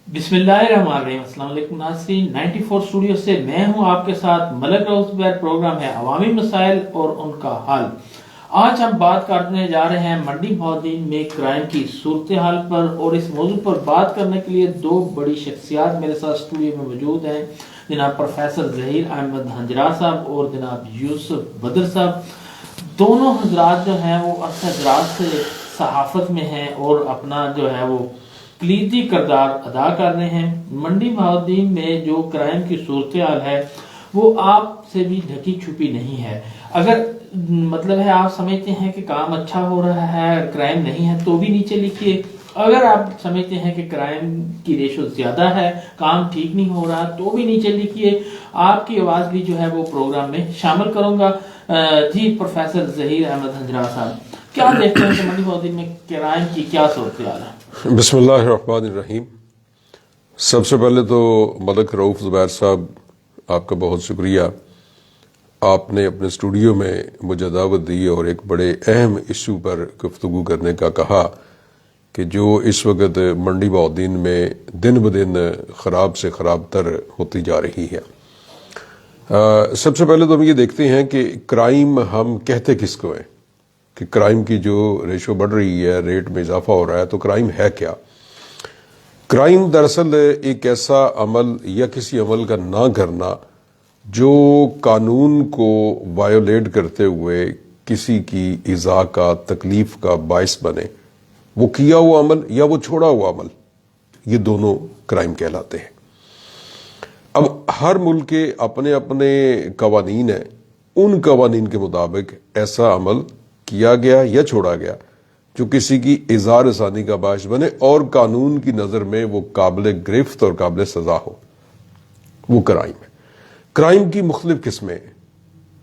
بسم اللہ الرحمن الرحیم۔ السلام علیکم ناظرین، 94 اسٹوڈیو سے میں ہوں آپ کے ساتھ ملک رؤف زبیر۔ پروگرام ہے عوامی مسائل اور ان کا حل۔ آج ہم بات کرنے جا رہے ہیں منڈی بہاؤالدین میں کرائم کی صورتحال پر، اور اس موضوع پر بات کرنے کے لیے دو بڑی شخصیات میرے ساتھ اسٹوڈیو میں موجود ہیں، جناب پروفیسر ظہیر احمد ہنجرا صاحب اور جناب یوسف بدر صاحب۔ دونوں حضرات جو ہیں وہ عرصہ دراز سے صحافت میں ہیں اور اپنا جو ہے وہ کلیدی کردار ادا کر رہے ہیں۔ منڈی بہاؤالدین میں جو کرائم کی صورتحال ہے وہ آپ سے بھی ڈھکی چھپی نہیں ہے۔ اگر مطلب ہے آپ سمجھتے ہیں کہ کام اچھا ہو رہا ہے، کرائم نہیں ہے، تو بھی نیچے لکھیے۔ اگر آپ سمجھتے ہیں کہ کرائم کی ریشو زیادہ ہے، کام ٹھیک نہیں ہو رہا، تو بھی نیچے لکھیے۔ آپ کی آواز بھی جو ہے وہ پروگرام میں شامل کروں گا۔ جی پروفیسر ظہیر احمد ہنجرا صاحب، کیا دیکھتے ہیں کہ منڈی بہاؤالدین میں کرائم کی کیا صورتحال ہے؟ بسم اللہ الرحمن الرحیم۔ سب سے پہلے تو ملک رؤف زبیر صاحب، آپ کا بہت شکریہ۔ آپ نے اپنے اسٹوڈیو میں مجھے دعوت دی اور ایک بڑے اہم ایشو پر گفتگو کرنے کا کہا کہ جو اس وقت منڈی بہاؤالدین میں دن بدن خراب سے خراب تر ہوتی جا رہی ہے۔ سب سے پہلے تو ہم یہ دیکھتے ہیں کہ کرائم ہم کہتے کس کو ہیں، کہ کرائم کی جو ریشو بڑھ رہی ہے، ریٹ میں اضافہ ہو رہا ہے، تو کرائم ہے کیا؟ کرائم دراصل ایک ایسا عمل یا کسی عمل کا نہ کرنا جو قانون کو وائیولیٹ کرتے ہوئے کسی کی ایذا کا، تکلیف کا باعث بنے۔ وہ کیا ہوا عمل یا وہ چھوڑا ہوا عمل، یہ دونوں کرائم کہلاتے ہیں۔ اب ہر ملک کے اپنے اپنے قوانین ہیں، ان قوانین کے مطابق ایسا عمل کیا گیا یا چھوڑا گیا جو کسی کی ایذا رسانی کا باعث بنے اور قانون کی نظر میں وہ قابل گرفت اور قابل سزا ہو، وہ کرائم ہے۔ کرائم کی مختلف قسمیں ہیں۔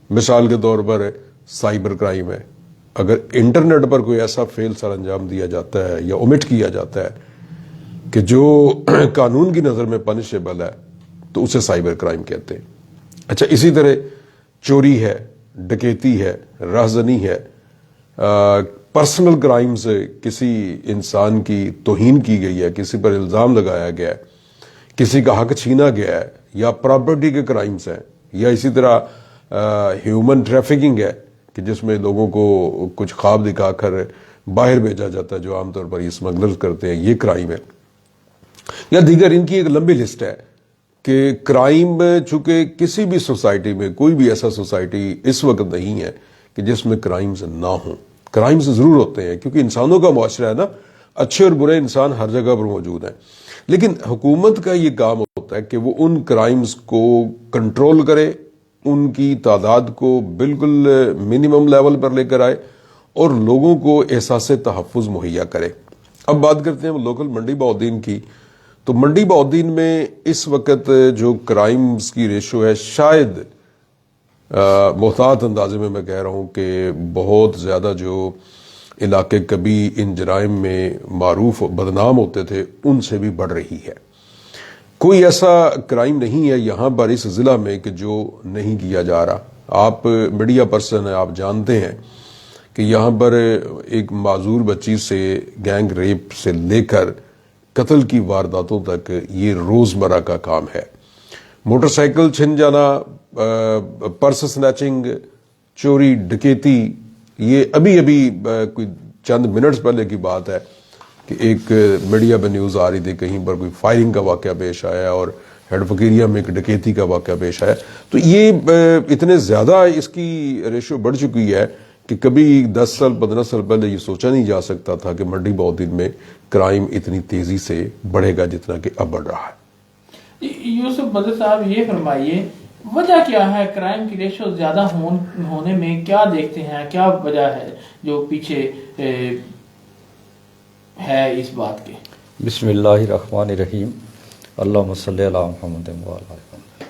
مثال کے طور پر سائبر کرائم ہے۔ اگر انٹرنیٹ پر کوئی ایسا فعل سر انجام دیا جاتا ہے یا omit کیا جاتا ہے کہ جو قانون کی نظر میں پنشیبل ہے، تو اسے سائبر کرائم کہتے ہیں۔ اچھا، اسی طرح چوری ہے، ڈکیتی ہے، رہزنی ہے، پرسنل کرائم سے کسی انسان کی توہین کی گئی ہے، کسی پر الزام لگایا گیا ہے، کسی کا حق چھینا گیا ہے، یا پراپرٹی کے کرائمز ہیں، یا اسی طرح ہیومن ٹریفکنگ ہے کہ جس میں لوگوں کو کچھ خواب دکھا کر باہر بھیجا جاتا ہے، جو عام طور پر یہ اسمگلرز کرتے ہیں، یہ کرائم ہے۔ یا دیگر ان کی ایک لمبی لسٹ ہے کہ کرائم چونکہ کسی بھی سوسائٹی میں، کوئی بھی ایسا سوسائٹی اس وقت نہیں ہے کہ جس میں کرائمز نہ ہوں۔ کرائمز ضرور ہوتے ہیں کیونکہ انسانوں کا معاشرہ ہے نا، اچھے اور برے انسان ہر جگہ پر موجود ہیں، لیکن حکومت کا یہ کام ہوتا ہے کہ وہ ان کرائمز کو کنٹرول کرے، ان کی تعداد کو بالکل منیمم لیول پر لے کر آئے اور لوگوں کو احساس تحفظ مہیا کرے۔ اب بات کرتے ہیں لوکل منڈی بہاؤالدین کی۔ تو منڈی بہاؤالدین میں اس وقت جو کرائمز کی ریشو ہے، شاید محتاط اندازے میں کہہ رہا ہوں کہ بہت زیادہ جو علاقے کبھی ان جرائم میں معروف بدنام ہوتے تھے ان سے بھی بڑھ رہی ہے۔ کوئی ایسا کرائم نہیں ہے یہاں پر اس ضلع میں کہ جو نہیں کیا جا رہا۔ آپ میڈیا پرسن ہیں، آپ جانتے ہیں کہ یہاں پر ایک معذور بچی سے گینگ ریپ سے لے کر قتل کی وارداتوں تک یہ روزمرہ کا کام ہے۔ موٹر سائیکل چھن جانا، پرس سنیچنگ، چوری، ڈکیتی، یہ ابھی کوئی چند منٹس پہلے کی بات ہے کہ ایک میڈیا پہ نیوز آ رہی تھی، کہیں پر کوئی فائرنگ کا واقعہ پیش آیا اور ہیڈ فقیریہ میں ایک ڈکیتی کا واقعہ پیش آیا۔ تو یہ اتنے زیادہ اس کی ریشو بڑھ چکی ہے کہ کبھی 10 سال 15 سال پہلے یہ سوچا نہیں جا سکتا تھا کہ منڈی بہاؤالدین میں کرائم اتنی تیزی سے بڑھے گا جتنا کہ اب بڑھ رہا ہے۔ یوسف بدر صاحب، یہ فرمائیے وجہ کیا ہے؟ کرائم کی ریشو زیادہ ہونے میں کیا دیکھتے ہیں؟ کیا وجہ ہے جو پیچھے ہے اس بات کے؟ بسم اللہ الرحمن الرحیم، اللہم صلی علی محمد وعلی محمد۔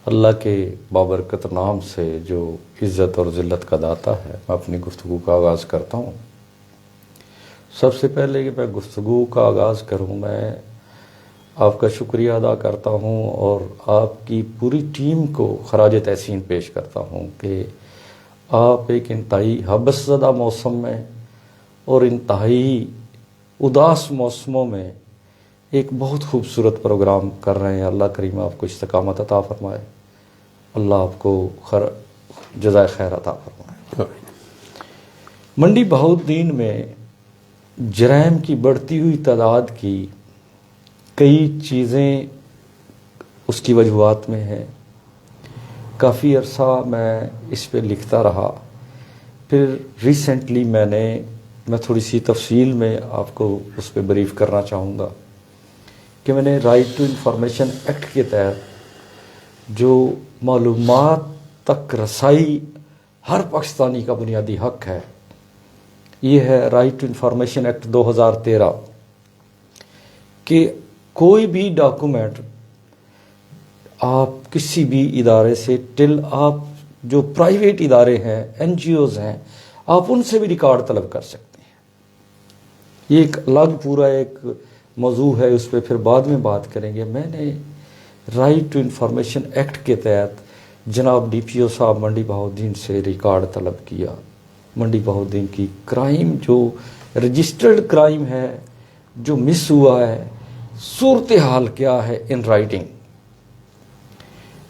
اللہ کے بابرکت نام سے جو عزت اور ذلت کا داتا ہے، میں اپنی گفتگو کا آغاز کرتا ہوں۔ سب سے پہلے کہ میں گفتگو کا آغاز کروں، میں آپ کا شکریہ ادا کرتا ہوں اور آپ کی پوری ٹیم کو خراج تحسین پیش کرتا ہوں کہ آپ ایک انتہائی حبس زدہ موسم میں اور انتہائی اداس موسموں میں ایک بہت خوبصورت پروگرام کر رہے ہیں. اللہ کریم آپ کو استقامت عطا فرمائے, اللہ آپ کو جزائے خیر عطا فرمائے. منڈی بہاؤالدین میں جرائم کی بڑھتی ہوئی تعداد کی کئی چیزیں اس کی وجوہات میں ہیں. کافی عرصہ میں اس پہ لکھتا رہا. پھر ریسنٹلی میں تھوڑی سی تفصیل میں آپ کو اس پہ بریف کرنا چاہوں گا کہ میں نے رائٹ ٹو انفارمیشن ایکٹ کے تحت جو معلومات تک رسائی ہر پاکستانی کا بنیادی حق ہے, یہ ہے رائٹ ٹو انفارمیشن ایکٹ 2013 کہ کوئی بھی ڈاکومنٹ آپ کسی بھی ادارے سے ٹل آپ جو پرائیویٹ ادارے ہیں, این جی اوز ہیں, آپ ان سے بھی ریکارڈ طلب کر سکتے ہیں. یہ ایک الگ پورا ایک موضوع ہے, اس پہ پھر بعد میں بات کریں گے. میں نے رائٹ ٹو انفارمیشن ایکٹ کے تحت جناب ڈی پی او صاحب منڈی بہاؤالدین سے ریکارڈ طلب کیا. منڈی بہاؤالدین کی کرائم جو رجسٹرڈ کرائم ہے, جو مس ہوا ہے, صورتحال کیا ہے ان رائٹنگ.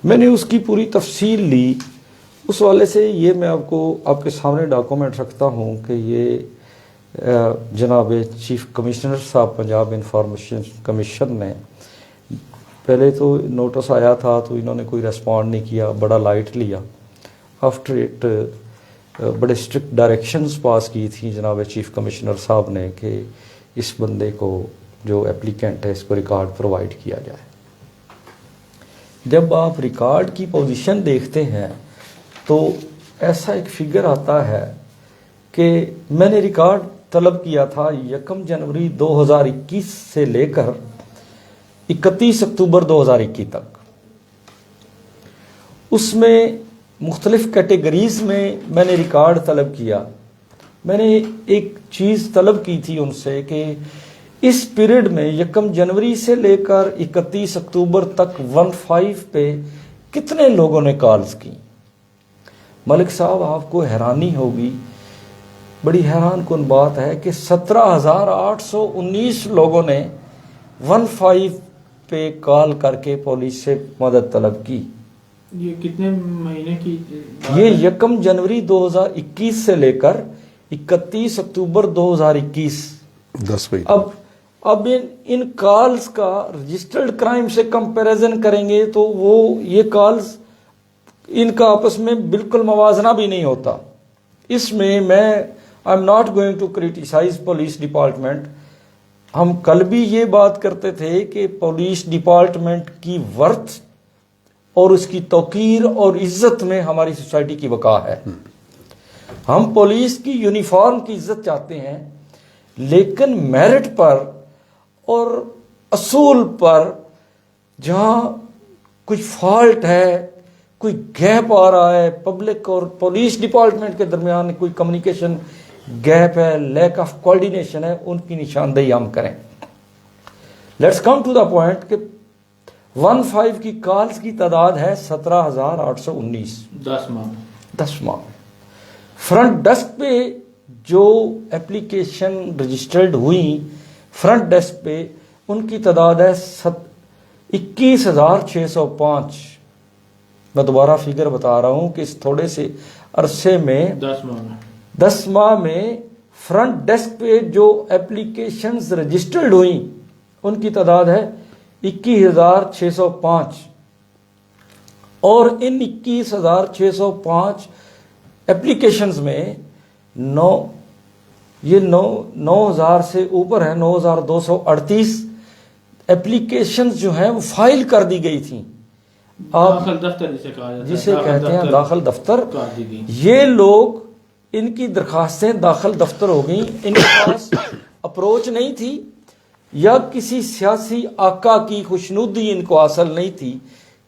میں نے اس کی پوری تفصیل لی. اس والے سے یہ میں آپ کے سامنے ڈاکومنٹ رکھتا ہوں کہ یہ جناب چیف کمشنر صاحب پنجاب انفارمیشن کمیشن نے پہلے تو نوٹس آیا تھا تو انہوں نے کوئی ریسپونڈ نہیں کیا, بڑا لائٹ لیا. آفٹر اٹ بڑے اسٹرکٹ ڈائریکشنز پاس کی تھیں جناب چیف کمشنر صاحب نے کہ اس بندے کو جو اپلیکینٹ ہے اس کو ریکارڈ پرووائڈ کیا جائے. جب آپ ریکارڈ کی پوزیشن دیکھتے ہیں تو ایسا ایک فگر آتا ہے کہ میں نے ریکارڈ طلب کیا تھا 1 جنوری 2021 سے لے کر 31 اکتوبر 2021 تک. اس میں مختلف کیٹیگریز میں نے ریکارڈ طلب کیا. میں نے ایک چیز طلب کی تھی ان سے کہ اس پیریڈ میں 1 جنوری سے لے کر 31 اکتوبر تک 15 پہ کتنے لوگوں نے کالز کی. ملک صاحب آپ کو حیرانی ہوگی, بڑی حیران کن بات ہے کہ 17,819 لوگوں نے 15 پہ کال کر کے پولیس سے مدد طلب کی. یہ کتنے مہینے کی؟ یہ 1 جنوری 2021 سے لے کر 31 اکتوبر 2021. 10 مہینے. اب ان کالز کا رجسٹرڈ کرائم سے کمپیریزن کریں گے تو وہ یہ کالز ان کا آپس میں بالکل موازنہ بھی نہیں ہوتا. اس میں I am not going to criticise police department. ہم کل بھی یہ بات کرتے تھے کہ پولیس ڈپارٹمنٹ کی ورتھ اور اس کی توقیر اور عزت میں ہماری سوسائٹی کی بقا ہے. ہم پولیس کی یونیفارم کی عزت چاہتے ہیں, لیکن میرٹ پر اور اصول پر جہاں کوئی فالٹ ہے, کوئی گیپ آ رہا ہے, پبلک اور پولیس ڈپارٹمنٹ کے درمیان کوئی کمیونیکیشن گیپ ہے, لیک آف کوآرڈینیشن ہے, ان کی نشاندہی ہم کریں. Let's come to the point کہ 15 کی کالز کی تعداد ہے 17,819. 10 ماہ. فرنٹ ڈیسک پہ جو اپلیکیشن رجسٹرڈ ہوئی فرنٹ ڈیسک پہ ان کی تعداد ہے 21,605. میں دوبارہ فگر بتا رہا ہوں کہ اس تھوڑے سے عرصے میں 10 ماہ میں فرنٹ ڈیسک پہ جو اپلیکیشنز رجسٹرڈ ہوئیں ان کی تعداد ہے 21,605. اور ان 21,605 اپلیکیشنز میں 9,000 سے اوپر ہے, 9,238 اپلیکیشنز جو ہیں وہ فائل کر دی گئی تھیں. داخل دفتر جسے کہتے ہیں داخل دفتر. یہ لوگ ان کی درخواستیں داخل دفتر ہو گئیں, ان کے پاس اپروچ نہیں تھی یا کسی سیاسی آقا کی خوشنودی ان کو حاصل نہیں تھی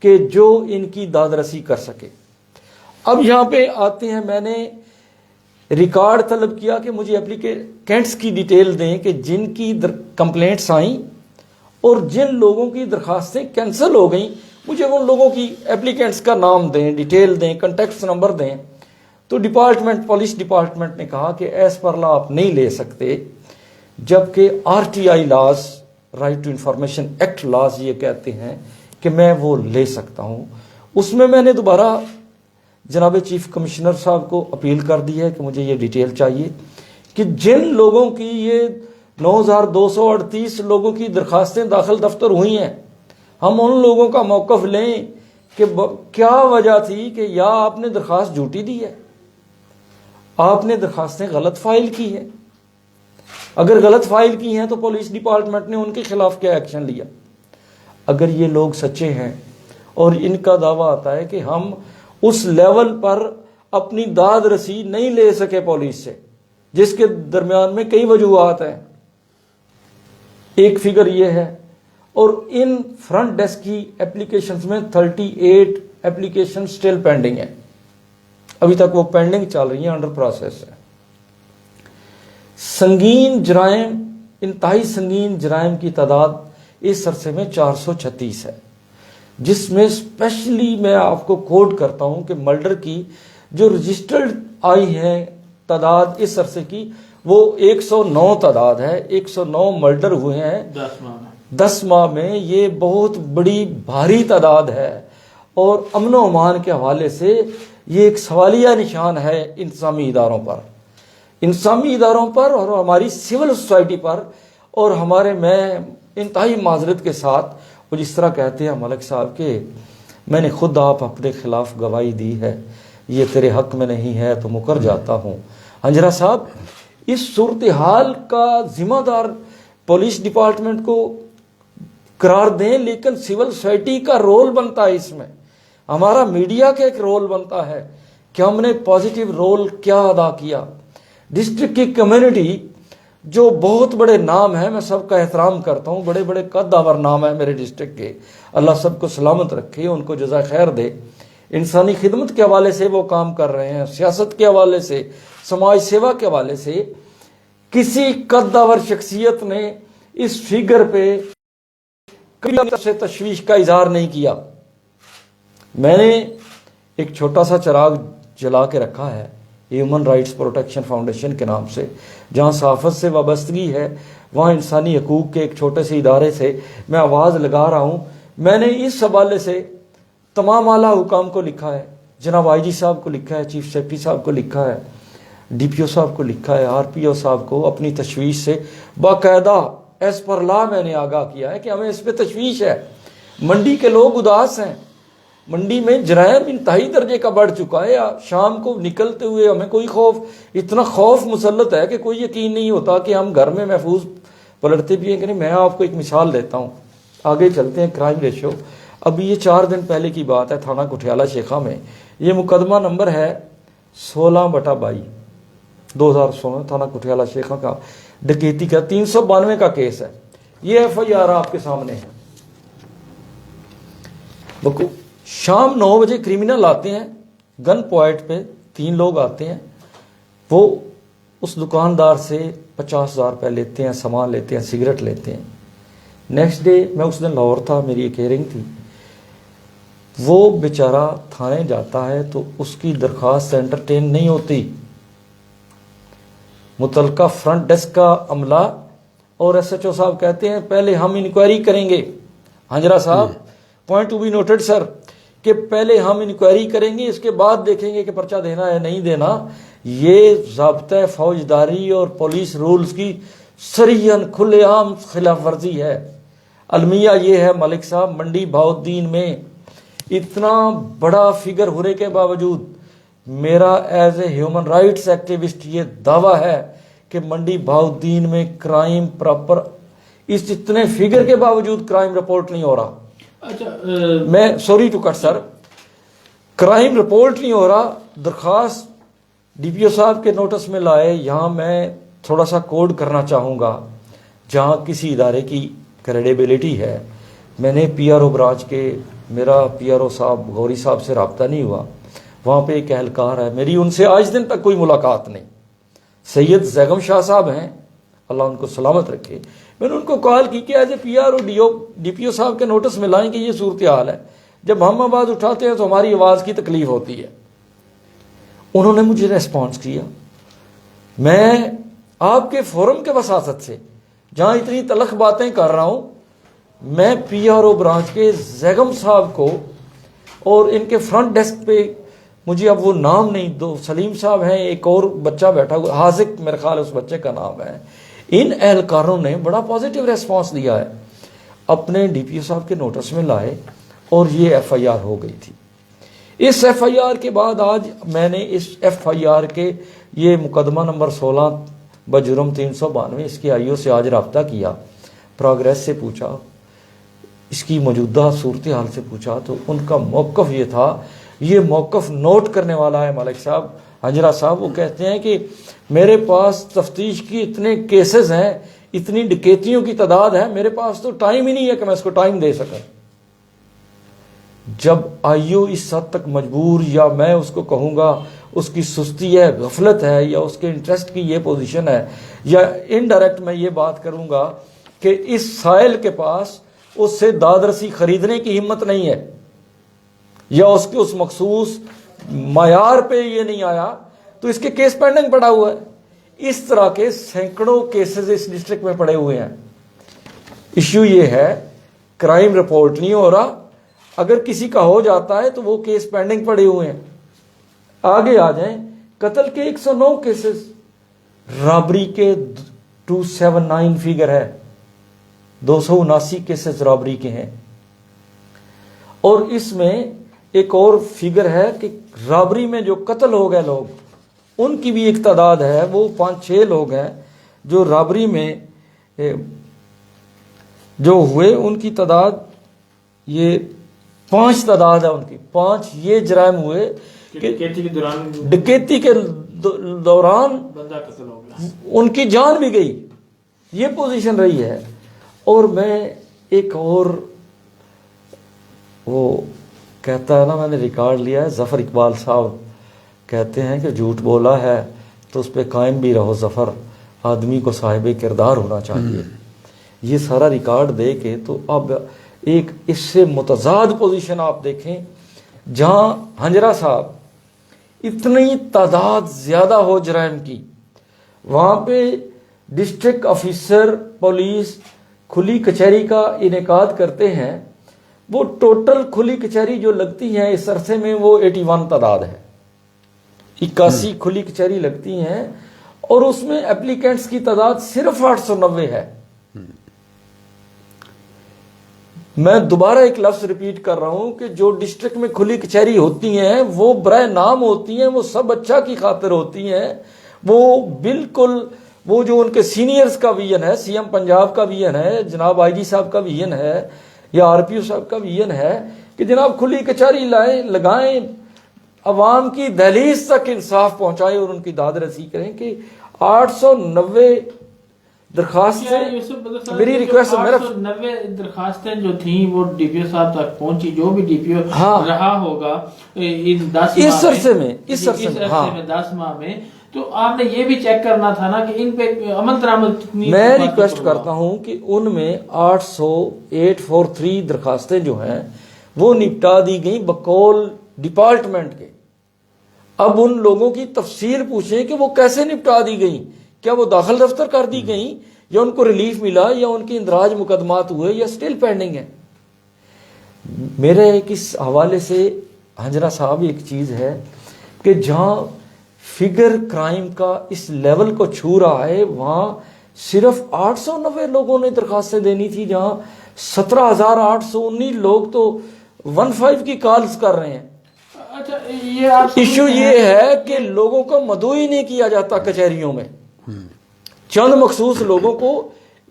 کہ جو ان کی داد رسی کر سکے. اب یہاں پہ آتے ہیں, میں نے ریکارڈ طلب کیا کہ مجھے اپلیکینٹس کی ڈیٹیل دیں کہ جن کی کمپلینٹس آئیں اور جن لوگوں کی درخواستیں کینسل ہو گئیں مجھے ان لوگوں کی اپلیکینٹس کا نام دیں, ڈیٹیل دیں, کنٹیکٹس نمبر دیں. تو پولیس ڈپارٹمنٹ نے کہا کہ ایز پر لا آپ نہیں لے سکتے, جبکہ RTI laws right to information act laws یہ کہتے ہیں کہ میں وہ لے سکتا ہوں. اس میں نے دوبارہ جناب چیف کمشنر صاحب کو اپیل کر دی ہے کہ مجھے یہ ڈیٹیل چاہیے کہ جن لوگوں کی یہ 9238 لوگوں کی درخواستیں داخل دفتر ہوئی ہیں، ہم ان لوگوں کا موقف لیں کہ کیا وجہ تھی کہ یا آپ نے درخواست جھوٹی دی ہے، آپ نے درخواستیں غلط فائل کی ہیں. اگر غلط فائل کی ہیں تو پولیس ڈپارٹمنٹ نے ان کے خلاف کیا ایکشن لیا. اگر یہ لوگ سچے ہیں اور ان کا دعویٰ آتا ہے کہ ہم اس لیول پر اپنی داد رسی نہیں لے سکے پولیس سے، جس کے درمیان میں کئی وجوہات ہیں، ایک فگر یہ ہے، اور ان فرنٹ ڈیسک کی اپلیکیشنز میں 38 اپلیکیشن سٹل پینڈنگ ہیں، ابھی تک وہ پینڈنگ چل رہی ہیں، انڈر پروسیس ہے. سنگین جرائم، انتہائی سنگین جرائم کی تعداد اس عرصے میں 436 ہے، جس میں اسپیشلی میں آپ کو کوٹ کرتا ہوں کہ مرڈر کی جو رجسٹرڈ آئی ہیں تعداد اس عرصے کی وہ 109 تعداد ہے. 109 مرڈر ہوئے ہیں 10 ماہ میں. یہ بہت بڑی بھاری تعداد ہے اور امن و امان کے حوالے سے یہ ایک سوالیہ نشان ہے انتظامی اداروں پر اور ہماری سول سوسائٹی پر. اور ہمارے میں انتہائی معذرت کے ساتھ وہ جس طرح کہتے ہیں ملک صاحب کہ میں نے خود آپ اپنے خلاف گواہی دی ہے، یہ تیرے حق میں نہیں ہے تو مکر جاتا ہوں. ہنجرا صاحب اس صورتحال کا ذمہ دار پولیس ڈپارٹمنٹ کو قرار دیں، لیکن سول سوسائٹی کا رول بنتا ہے، اس میں ہمارا میڈیا کا ایک رول بنتا ہے کہ ہم نے پازیٹیو رول کیا ادا کیا. ڈسٹرکٹ کی کمیونٹی جو بہت بڑے نام ہیں، میں سب کا احترام کرتا ہوں، بڑے بڑے قد آور نام ہیں میرے ڈسٹرکٹ کے، اللہ سب کو سلامت رکھے، ان کو جزائے خیر دے. انسانی خدمت کے حوالے سے وہ کام کر رہے ہیں، سیاست کے حوالے سے، سماج سیوا کے حوالے سے. کسی قد آور شخصیت نے اس فگر پہ کبھی سے تشویش کا اظہار نہیں کیا. میں نے ایک چھوٹا سا چراغ جلا کے رکھا ہے ہیومن رائٹس پروٹیکشن فاؤنڈیشن کے نام سے، جہاں صحافت سے وابستگی ہے، وہاں انسانی حقوق کے ایک چھوٹے سے ادارے سے میں آواز لگا رہا ہوں. میں نے اس حوالے سے تمام اعلیٰ حکام کو لکھا ہے، جناب آئی جی صاحب کو لکھا ہے، چیف سیکرٹری صاحب کو لکھا ہے، ڈی پی او صاحب کو لکھا ہے، آر پی او صاحب کو اپنی تشویش سے باقاعدہ ایز پر لا میں نے آگاہ کیا ہے کہ ہمیں اس پہ تشویش ہے. منڈی کے لوگ اداس ہیں، منڈی میں جرائم انتہائی درجے کا بڑھ چکا ہے. شام کو نکلتے ہوئے ہمیں کوئی اتنا خوف مسلط ہے کہ کوئی یقین نہیں ہوتا کہ ہم گھر میں محفوظ پلٹتے بھی ہیں کہ نہیں. میں آپ کو ایک مثال دیتا ہوں، آگے چلتے ہیں. کرائم ریشو ابھی یہ 4 دن پہلے کی بات ہے، تھانہ کٹھیالہ شیخا میں یہ مقدمہ نمبر ہے 16/22 2016 تھانہ کٹھیالہ شیخا کا ڈکیتی کا 392 کا کیس ہے. یہ ایف آئی آر آپ کے سامنے ہے. شام 9 بجے کریمنل آتے ہیں گن پوائنٹ پہ، 3 لوگ آتے ہیں، وہ اس دکاندار سے 50,000 روپے لیتے ہیں، سامان لیتے ہیں، سگریٹ لیتے ہیں. نیکسٹ ڈے میں اس دن لاہور تھا، میری ایک ہیئرنگ تھی. وہ بیچارہ تھانے جاتا ہے تو اس کی درخواست انٹرٹین نہیں ہوتی. متعلقہ فرنٹ ڈیسک کا عملہ اور ایس ایچ او صاحب کہتے ہیں پہلے ہم انکوائری کریں گے. ہنجرا صاحب پوائنٹ ٹو بی نوٹڈ سر، کہ پہلے ہم انکوائری کریں گے، اس کے بعد دیکھیں گے کہ پرچہ دینا ہے نہیں دینا. یہ ضابطۂ فوجداری اور پولیس رولز کی سریحاً کھلے عام خلاف ورزی ہے. المیہ یہ ہے ملک صاحب، منڈی بہاؤالدین میں اتنا بڑا فگر ہونے کے باوجود میرا as a human rights activist یہ دعویٰ ہے کہ منڈی بہاؤالدین میں کرائم پراپر اس اتنے فگر کے باوجود کرائم رپورٹ نہیں ہو رہا. میں sorry to cut sir, crime report نہیں ہو رہا. درخواست ڈی پی او صاحب کے نوٹس میں لائے. یہاں میں تھوڑا سا کوڈ کرنا چاہوں گا، جہاں کسی ادارے کی کریڈیبلٹی ہے. میں نے پی آر او برانچ کے، میرا پی آر او صاحب غوری صاحب سے رابطہ نہیں ہوا، وہاں پہ ایک اہلکار ہے، میری ان سے آج دن تک کوئی ملاقات نہیں. سید زیغم شاہ صاحب ہیں، اللہ ان کو سلامت رکھے. میں نے ان کو کال کی کہ as a P R O D P O صاحب کے نوٹس میں لائیں کہ یہ صورتحال ہے. جب ہم آواز اٹھاتے ہیں تو ہماری آواز کی تکلیف ہوتی ہے. انہوں نے مجھے ریسپانس کیا. میں آپ کے فورم کے وساطت سے جہاں اتنی تلخ باتیں کر رہا ہوں، میں پی آر او برانچ کے زیگم صاحب کو اور ان کے فرنٹ ڈیسک پہ، مجھے اب وہ نام نہیں، دو سلیم صاحب ہیں، ایک اور بچہ بیٹھا ہوا حاذق میرے خیال اس بچے کا نام ہے، ان اہلکاروں نے بڑا پازیٹیو ریسپانس دیا ہے، اپنے ڈی پی او صاحب کے نوٹس میں لائے اور یہ ایف آئی آر ہو گئی تھی۔ اس ایف آئی آر کے بعد آج میں نے اس ایف آئی آر کے یہ مقدمہ نمبر 16 بجرم 392 اس کے آئی او سے آج رابطہ کیا، پروگریس سے پوچھا، اس کی موجودہ صورتحال سے پوچھا، تو ان کا موقف یہ تھا، یہ موقف نوٹ کرنے والا ہے ملک صاحب، ہنجرا صاحب، وہ کہتے ہیں کہ میرے پاس تفتیش کی اتنے کیسز ہیں، اتنی ڈکیتیوں کی تعداد ہے، میرے پاس تو ٹائم ہی نہیں ہے کہ میں اس کو ٹائم دے سکوں۔ جب آئی او اس حد تک مجبور، یا میں اس کو کہوں گا اس کی سستی ہے، غفلت ہے، یا اس کے انٹرسٹ کی یہ پوزیشن ہے، یا انڈائریکٹ میں یہ بات کروں گا کہ اس سائل کے پاس اس سے داد رسی خریدنے کی ہمت نہیں ہے، یا اس کے اس مخصوص معیار پہ یہ نہیں آیا، تو اس کے کیس پینڈنگ پڑا ہوا ہے۔ اس طرح کے سینکڑوں کیسز اس ڈسٹرکٹ میں پڑے ہوئے ہیں۔ ایشو یہ ہے کرائم رپورٹ نہیں ہو رہا، اگر کسی کا ہو جاتا ہے تو وہ کیس پینڈنگ پڑے ہوئے ہیں۔ آگے آ جائیں، قتل کے 109 کیسز، رابری کے 279 فگر ہے، 279 کیسز رابری کے ہیں، اور اس میں ایک اور فگر ہے کہ رابری میں جو قتل ہو گئے لوگ، ان کی بھی ایک تعداد ہے، وہ 5-6 لوگ ہیں جو رابری میں جو ہوئے، ان کی تعداد یہ 5 تعداد ہے ان کی، 5 یہ جرائم ہوئے کہ ڈکیتی کے دوران بندہ قتل ہو گیا، ان کی جان بھی گئی، یہ پوزیشن رہی ہے۔ اور میں ایک اور وہ کہتا ہے نا، میں نے ریکارڈ لیا ہے، ظفر اقبال صاحب کہتے ہیں کہ جھوٹ بولا ہے تو اس پہ قائم بھی رہو ظفر، آدمی کو صاحب کردار ہونا چاہیے۔ یہ سارا ریکارڈ دے کے تو اب ایک اس سے متضاد پوزیشن آپ دیکھیں، جہاں ہنجرا صاحب اتنی تعداد زیادہ ہو جرائم کی، وہاں پہ ڈسٹرکٹ آفیسر پولیس کھلی کچہری کا انعقاد کرتے ہیں، وہ ٹوٹل کھلی کچہری جو لگتی ہیں اس عرصے میں وہ 81 تعداد ہے، 81 کھلی کچہری لگتی ہیں، اور اس میں اپلیکینٹس کی تعداد صرف 890 ہے۔ میں دوبارہ ایک لفظ ریپیٹ کر رہا ہوں کہ جو ڈسٹرکٹ میں کھلی کچہری ہوتی ہیں وہ برائے نام ہوتی ہیں، وہ سب اچھا کی خاطر ہوتی ہیں، وہ بالکل وہ جو ان کے سینئرز کا ویژن ہے، سی ایم پنجاب کا ویژن ہے، جناب آئی جی صاحب کا ویژن ہے، یا آر پی او صاحب کا ویژن ہے کہ جناب کھلی کچہری لگائیں، عوام کی دہلیز تک انصاف پہنچائے اور ان کی داد رسی کریں۔ کہ 890 درخواستیں، میری ریکویسٹ، میرا 890 درخواستیں جو تھیں وہ ڈی پی او صاحب تک پہنچی، جو بھی ڈی پی او رہا ہوگا ان 10 ماہ اس عرصے میں 10 ماہ میں، تو آپ نے یہ بھی چیک کرنا تھا نا کہ ان پہ عمل درآمد کتنی۔ میں ریکویسٹ کرتا ہوں کہ ان میں 843 درخواستیں جو ہیں وہ نپٹا دی گئیں بقول ڈپارٹمنٹ کے۔ اب ان لوگوں کی تفصیل پوچھیں کہ وہ کیسے نپٹا دی گئیں، کیا وہ داخل دفتر کر دی گئیں، یا ان کو ریلیف ملا، یا ان کی اندراج مقدمات ہوئے، یا سٹل پینڈنگ ہے۔ میرے ایک اس حوالے سے ہنجرا صاحب ایک چیز ہے کہ جہاں فگر کرائم کا اس لیول کو چھو رہا ہے، وہاں صرف 890 لوگوں نے درخواستیں دینی تھی، جہاں 17,819 لوگ تو 15 کی کالز کر رہے ہیں۔ اچھا، یہ ایشو یہ ہے کہ لوگوں کو مدعو ہی نہیں کیا جاتا کچہریوں میں، چند مخصوص لوگوں کو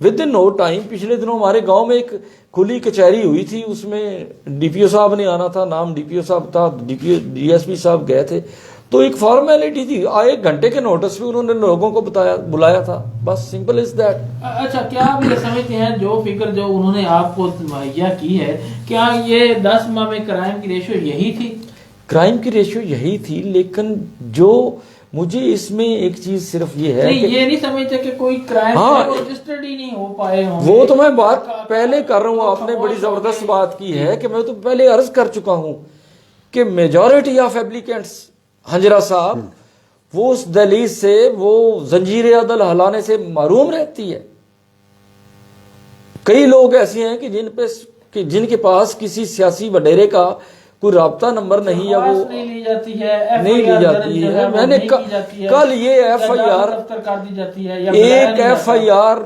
ود ان نو ٹائم۔ پچھلے دنوں ہمارے گاؤں میں ایک کھلی کچہری ہوئی تھی، اس میں ڈی پی او صاحب نے آنا تھا، نام ڈی پی او صاحب تھا، ڈی ایس پی صاحب گئے تھے، تو ایک فارمیلٹی تھی، 1 گھنٹے کے نوٹس پہ انہوں نے لوگوں کو بلایا تھا، بس سمپل از دیٹ۔ اچھا، کیا آپ یہ سمجھتے ہیں جو فگر جو انہوں نے آپ کو مہیا کی ہے، کیا یہ 10 ماہ میں کرائم کی ریشو یہی تھی؟ کرائم کی ریشو یہی تھی، لیکن جو مجھے اس میں ایک چیز صرف یہ ہے کہ یہ نہیں سمجھتے کہ کوئی کرائم رجسٹرڈ ہی نہیں ہو پائے ہوں۔ وہ تو میں بات پہلے کر رہا ہوں، آپ نے بڑی زبردست بات کی ہے کہ میں تو پہلے عرض کر چکا ہوں کہ میجورٹی آف ایپلیکینٹس ہنجرا صاحب وہ اس دہلیز سے، وہ زنجیر عدل ہلانے سے محروم رہتی ہے۔ کئی لوگ ایسے ہیں کہ جن کے پاس کسی سیاسی وڈیرے کا کوئی رابطہ نمبر نہیں یا وہ نہیں لی جاتی ہے، نہیں لی جاتی ہے. میں نے کل یہ ایف آئی آر ایک F I R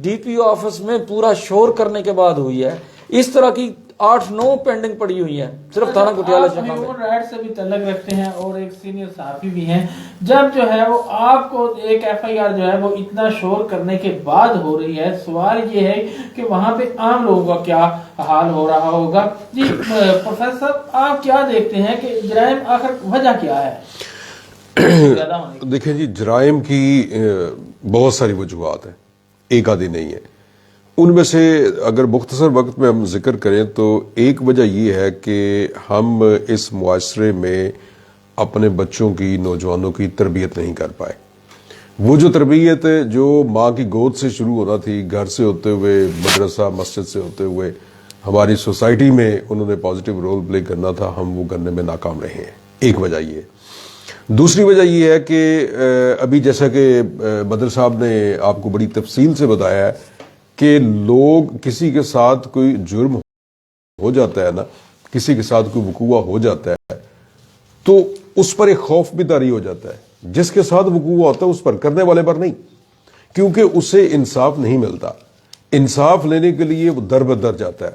D P O office میں پورا شور کرنے کے بعد ہوئی ہے. اس طرح کی 8-9 پینڈنگ پڑی ہوئی ہیں صرف تھانہ کٹیالہ شہر میں. ہیومن رائٹ سے بھی تعلق رکھتے ہیں اور ایک سینئر صحافی بھی ہیں. جب جو ہے وہ آپ کو ایک ایف آئی آر جو ہے وہ اتنا شور کرنے کے بعد ہو رہی ہے، سوال یہ ہے کہ وہاں پہ عام لوگوں کا کیا حال ہو رہا ہوگا. جی پروفیسر صاحب، آپ کیا دیکھتے ہیں کہ جرائم آخر وجہ کیا ہے؟ دیکھیں جی، جرائم کی بہت ساری وجوہات ہیں، ایک آدھی نہیں ہے. ان میں سے اگر مختصر وقت میں ہم ذکر کریں تو ایک وجہ یہ ہے کہ ہم اس معاشرے میں اپنے بچوں کی، نوجوانوں کی تربیت نہیں کر پائے. وہ جو تربیت جو ماں کی گود سے شروع ہونا تھی، گھر سے ہوتے ہوئے، مدرسہ مسجد سے ہوتے ہوئے ہماری سوسائٹی میں انہوں نے پازیٹیو رول پلے کرنا تھا، ہم وہ کرنے میں ناکام رہے ہیں. ایک وجہ یہ ہے. دوسری وجہ یہ ہے کہ ابھی جیسا کہ بدر صاحب نے آپ کو بڑی تفصیل سے بتایا ہے کہ لوگ کسی کے ساتھ کوئی جرم ہو جاتا ہے نا، کسی کے ساتھ کوئی وقوع ہو جاتا ہے تو اس پر ایک خوف بھی طاری ہو جاتا ہے. جس کے ساتھ وقوع ہوتا ہے اس پر، کرنے والے پر نہیں، کیونکہ اسے انصاف نہیں ملتا. انصاف لینے کے لیے وہ در بدر جاتا ہے.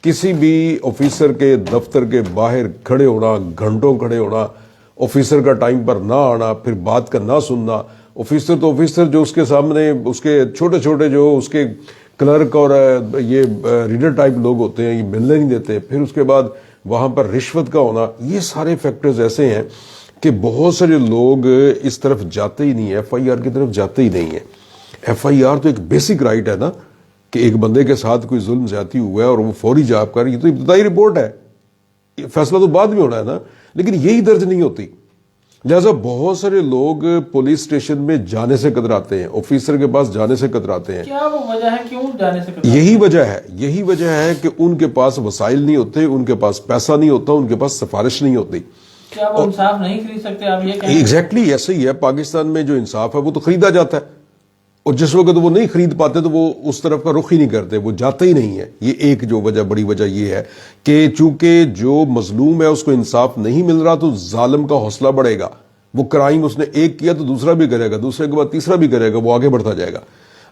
کسی بھی آفیسر کے دفتر کے باہر کھڑے ہونا، گھنٹوں کھڑے ہونا، آفیسر کا ٹائم پر نہ آنا، پھر بات کا نہ سننا. آفیسر تو آفیسر جو اس کے سامنے اس کے چھوٹے چھوٹے جو اس کے کلرک اور یہ ریڈر ٹائپ لوگ ہوتے ہیں، یہ ملنے نہیں دیتے. پھر اس کے بعد وہاں پر رشوت کا ہونا. یہ سارے فیکٹرز ایسے ہیں کہ بہت سارے لوگ اس طرف جاتے ہی نہیں ہیں، ایف آئی آر کی طرف جاتے ہی نہیں ہیں. ایف آئی آر تو ایک بیسک رائٹ ہے نا کہ ایک بندے کے ساتھ کوئی ظلم زیادتی ہوا ہے اور وہ فوری جاب کر، یہ تو ابتدائی رپورٹ ہے، فیصلہ تو بعد میں ہونا ہے نا، لیکن یہی درج نہیں ہوتی. لہذا بہت سارے لوگ پولیس اسٹیشن میں جانے سے کتراتے ہیں، آفیسر کے پاس جانے سے کتراتے ہیں. کیا وہ وجہ ہے کیوں جانے سے کتراتے ہیں؟ یہی وجہ ہے کہ ان کے پاس وسائل نہیں ہوتے، ان کے پاس پیسہ نہیں ہوتا، ان کے پاس سفارش نہیں ہوتی. کیا وہ انصاف نہیں خرید سکتے؟ آپ یہ کہیں ایگزیکٹلی ایسے ہی ہے. پاکستان میں جو انصاف ہے وہ تو خریدا جاتا ہے، اور جس وقت وہ نہیں خرید پاتے تو وہ اس طرف کا رخ ہی نہیں کرتے، وہ جاتے ہی نہیں ہے. یہ ایک جو وجہ، بڑی وجہ یہ ہے کہ چونکہ جو مظلوم ہے اس کو انصاف نہیں مل رہا تو ظالم کا حوصلہ بڑھے گا. وہ کرائم اس نے ایک کیا تو دوسرا بھی کرے گا، دوسرے کے بعد تیسرا بھی کرے گا، وہ آگے بڑھتا جائے گا.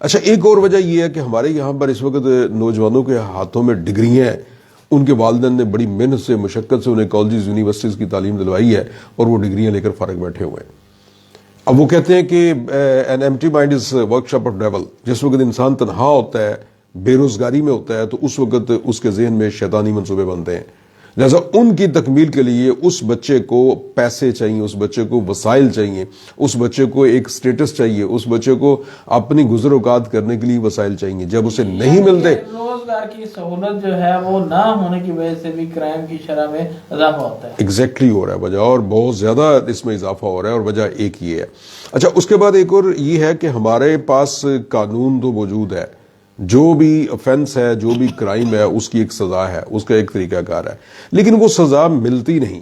اچھا، ایک اور وجہ یہ ہے کہ ہمارے یہاں پر اس وقت نوجوانوں کے ہاتھوں میں ڈگریاں ہیں. ان کے والدین نے بڑی محنت سے، مشقت سے انہیں کالجز، یونیورسٹیز کی تعلیم دلوائی ہے اور وہ ڈگریاں لے کر فارغ بیٹھے ہوئے ہیں. اب وہ کہتے ہیں کہ an empty mind is workshop of devil. جس وقت انسان تنہا ہوتا ہے، بے روزگاری میں ہوتا ہے، تو اس وقت اس کے ذہن میں شیطانی منصوبے بنتے ہیں. لہذا ان کی تکمیل کے لیے اس بچے کو پیسے چاہیے، اس بچے کو وسائل چاہیے، اس بچے کو ایک سٹیٹس چاہیے، اس بچے کو اپنی گزر اوقات کرنے کے لیے وسائل چاہیے. جب اسے نہیں ملتے، روزگار کی سہولت جو ہے وہ نہ ہونے کی وجہ سے بھی کرائم کی شرح میں اضافہ ہوتا ہے. ایگزیکٹلی ہو رہا ہے وجہ، اور بہت زیادہ اس میں اضافہ ہو رہا ہے، اور وجہ ایک یہ ہے. اچھا، اس کے بعد ایک اور یہ ہے کہ ہمارے پاس قانون تو موجود ہے، جو بھی افینس ہے، جو بھی کرائم ہے، اس کی ایک سزا ہے، اس کا ایک طریقہ کار ہے، لیکن وہ سزا ملتی نہیں.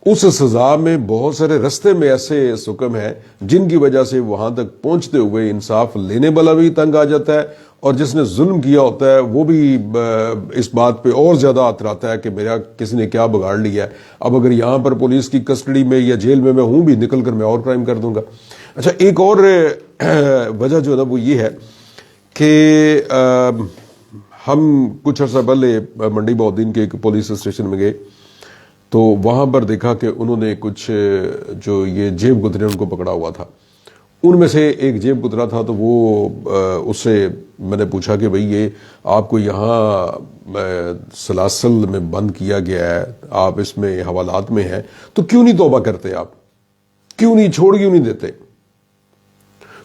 اس سزا میں بہت سارے رستے میں ایسے حکم ہیں جن کی وجہ سے وہاں تک پہنچتے ہوئے انصاف لینے والا بھی تنگ آ جاتا ہے، اور جس نے ظلم کیا ہوتا ہے وہ بھی اس بات پہ اور زیادہ اتراتا ہے کہ میرا کسی نے کیا بگاڑ لیا ہے، اب اگر یہاں پر پولیس کی کسٹڈی میں یا جیل میں ہوں بھی، نکل کر میں اور کرائم کر دوں گا. اچھا، ایک اور وجہ جو ہے نا وہ یہ ہے کہ ہم کچھ عرصہ پہلے منڈی بہودین کے ایک پولیس اسٹیشن میں گئے تو وہاں پر دیکھا کہ انہوں نے کچھ جو یہ جیب گترے ان کو پکڑا ہوا تھا. ان میں سے ایک جیب گترا تھا تو وہ اس سے میں نے پوچھا کہ بھئی یہ آپ کو یہاں سلاسل میں بند کیا گیا ہے، آپ اس میں حوالات میں ہیں، تو کیوں نہیں توبہ کرتے، آپ کیوں نہیں کیوں نہیں دیتے؟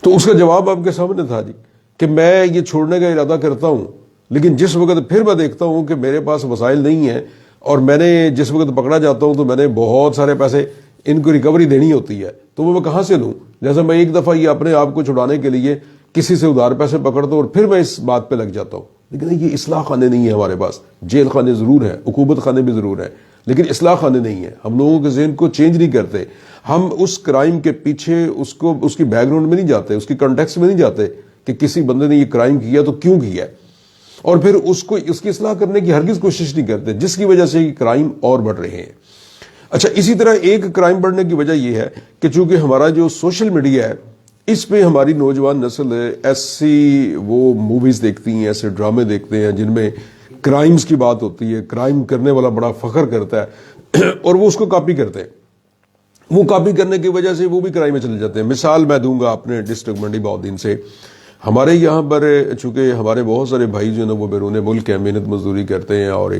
تو اس کا جواب آپ کے سامنے تھا جی، کہ میں یہ چھوڑنے کا ارادہ کرتا ہوں، لیکن جس وقت پھر میں دیکھتا ہوں کہ میرے پاس وسائل نہیں ہیں اور میں نے جس وقت پکڑا جاتا ہوں تو میں نے بہت سارے پیسے ان کو ریکوری دینی ہوتی ہے، تو وہ میں کہاں سے لوں؟ جیسا میں ایک دفعہ یہ اپنے آپ کو چھڑانے کے لیے کسی سے ادھار پیسے پکڑتا ہوں اور پھر میں اس بات پہ لگ جاتا ہوں. لیکن یہ اصلاح خانے نہیں ہے ہمارے پاس. جیل خانے ضرور ہیں، عقوبت خانے بھی ضرور ہیں، لیکن اصلاح خانے نہیں ہیں. ہم لوگوں کے ذہن کو چینج نہیں کرتے. ہم اس کرائم کے پیچھے اس کی بیک گراؤنڈ میں نہیں جاتے، اس کی کنٹیکسٹ میں نہیں جاتے کہ کسی بندے نے یہ کرائم کیا تو کیوں کیا ہے. اور پھر اس کی اصلاح کرنے کی ہرگز کوشش نہیں کرتے، جس کی وجہ سے یہ کرائم اور بڑھ رہے ہیں۔ اچھا، اسی طرح ایک کرائم بڑھنے کی وجہ یہ ہے کہ چونکہ ہمارا جو سوشل میڈیا ہے اس پہ ہماری نوجوان نسل ایسی وہ موویز دیکھتی ہیں، ایسے ڈرامے دیکھتے ہیں جن میں کرائمز کی بات ہوتی ہے، کرائم کرنے والا بڑا فخر کرتا ہے اور وہ اس کو کاپی کرتے ہیں۔ وہ کاپی کرنے کی وجہ سے وہ بھی کرائم میں چلے جاتے ہیں۔ مثال میں دوں گا اپنے ڈسٹرکٹ منڈی بہاؤالدین سے۔ ہمارے یہاں پر چونکہ ہمارے بہت سارے بھائی جو ہیں وہ بیرون ملک ہیں، محنت مزدوری کرتے ہیں، اور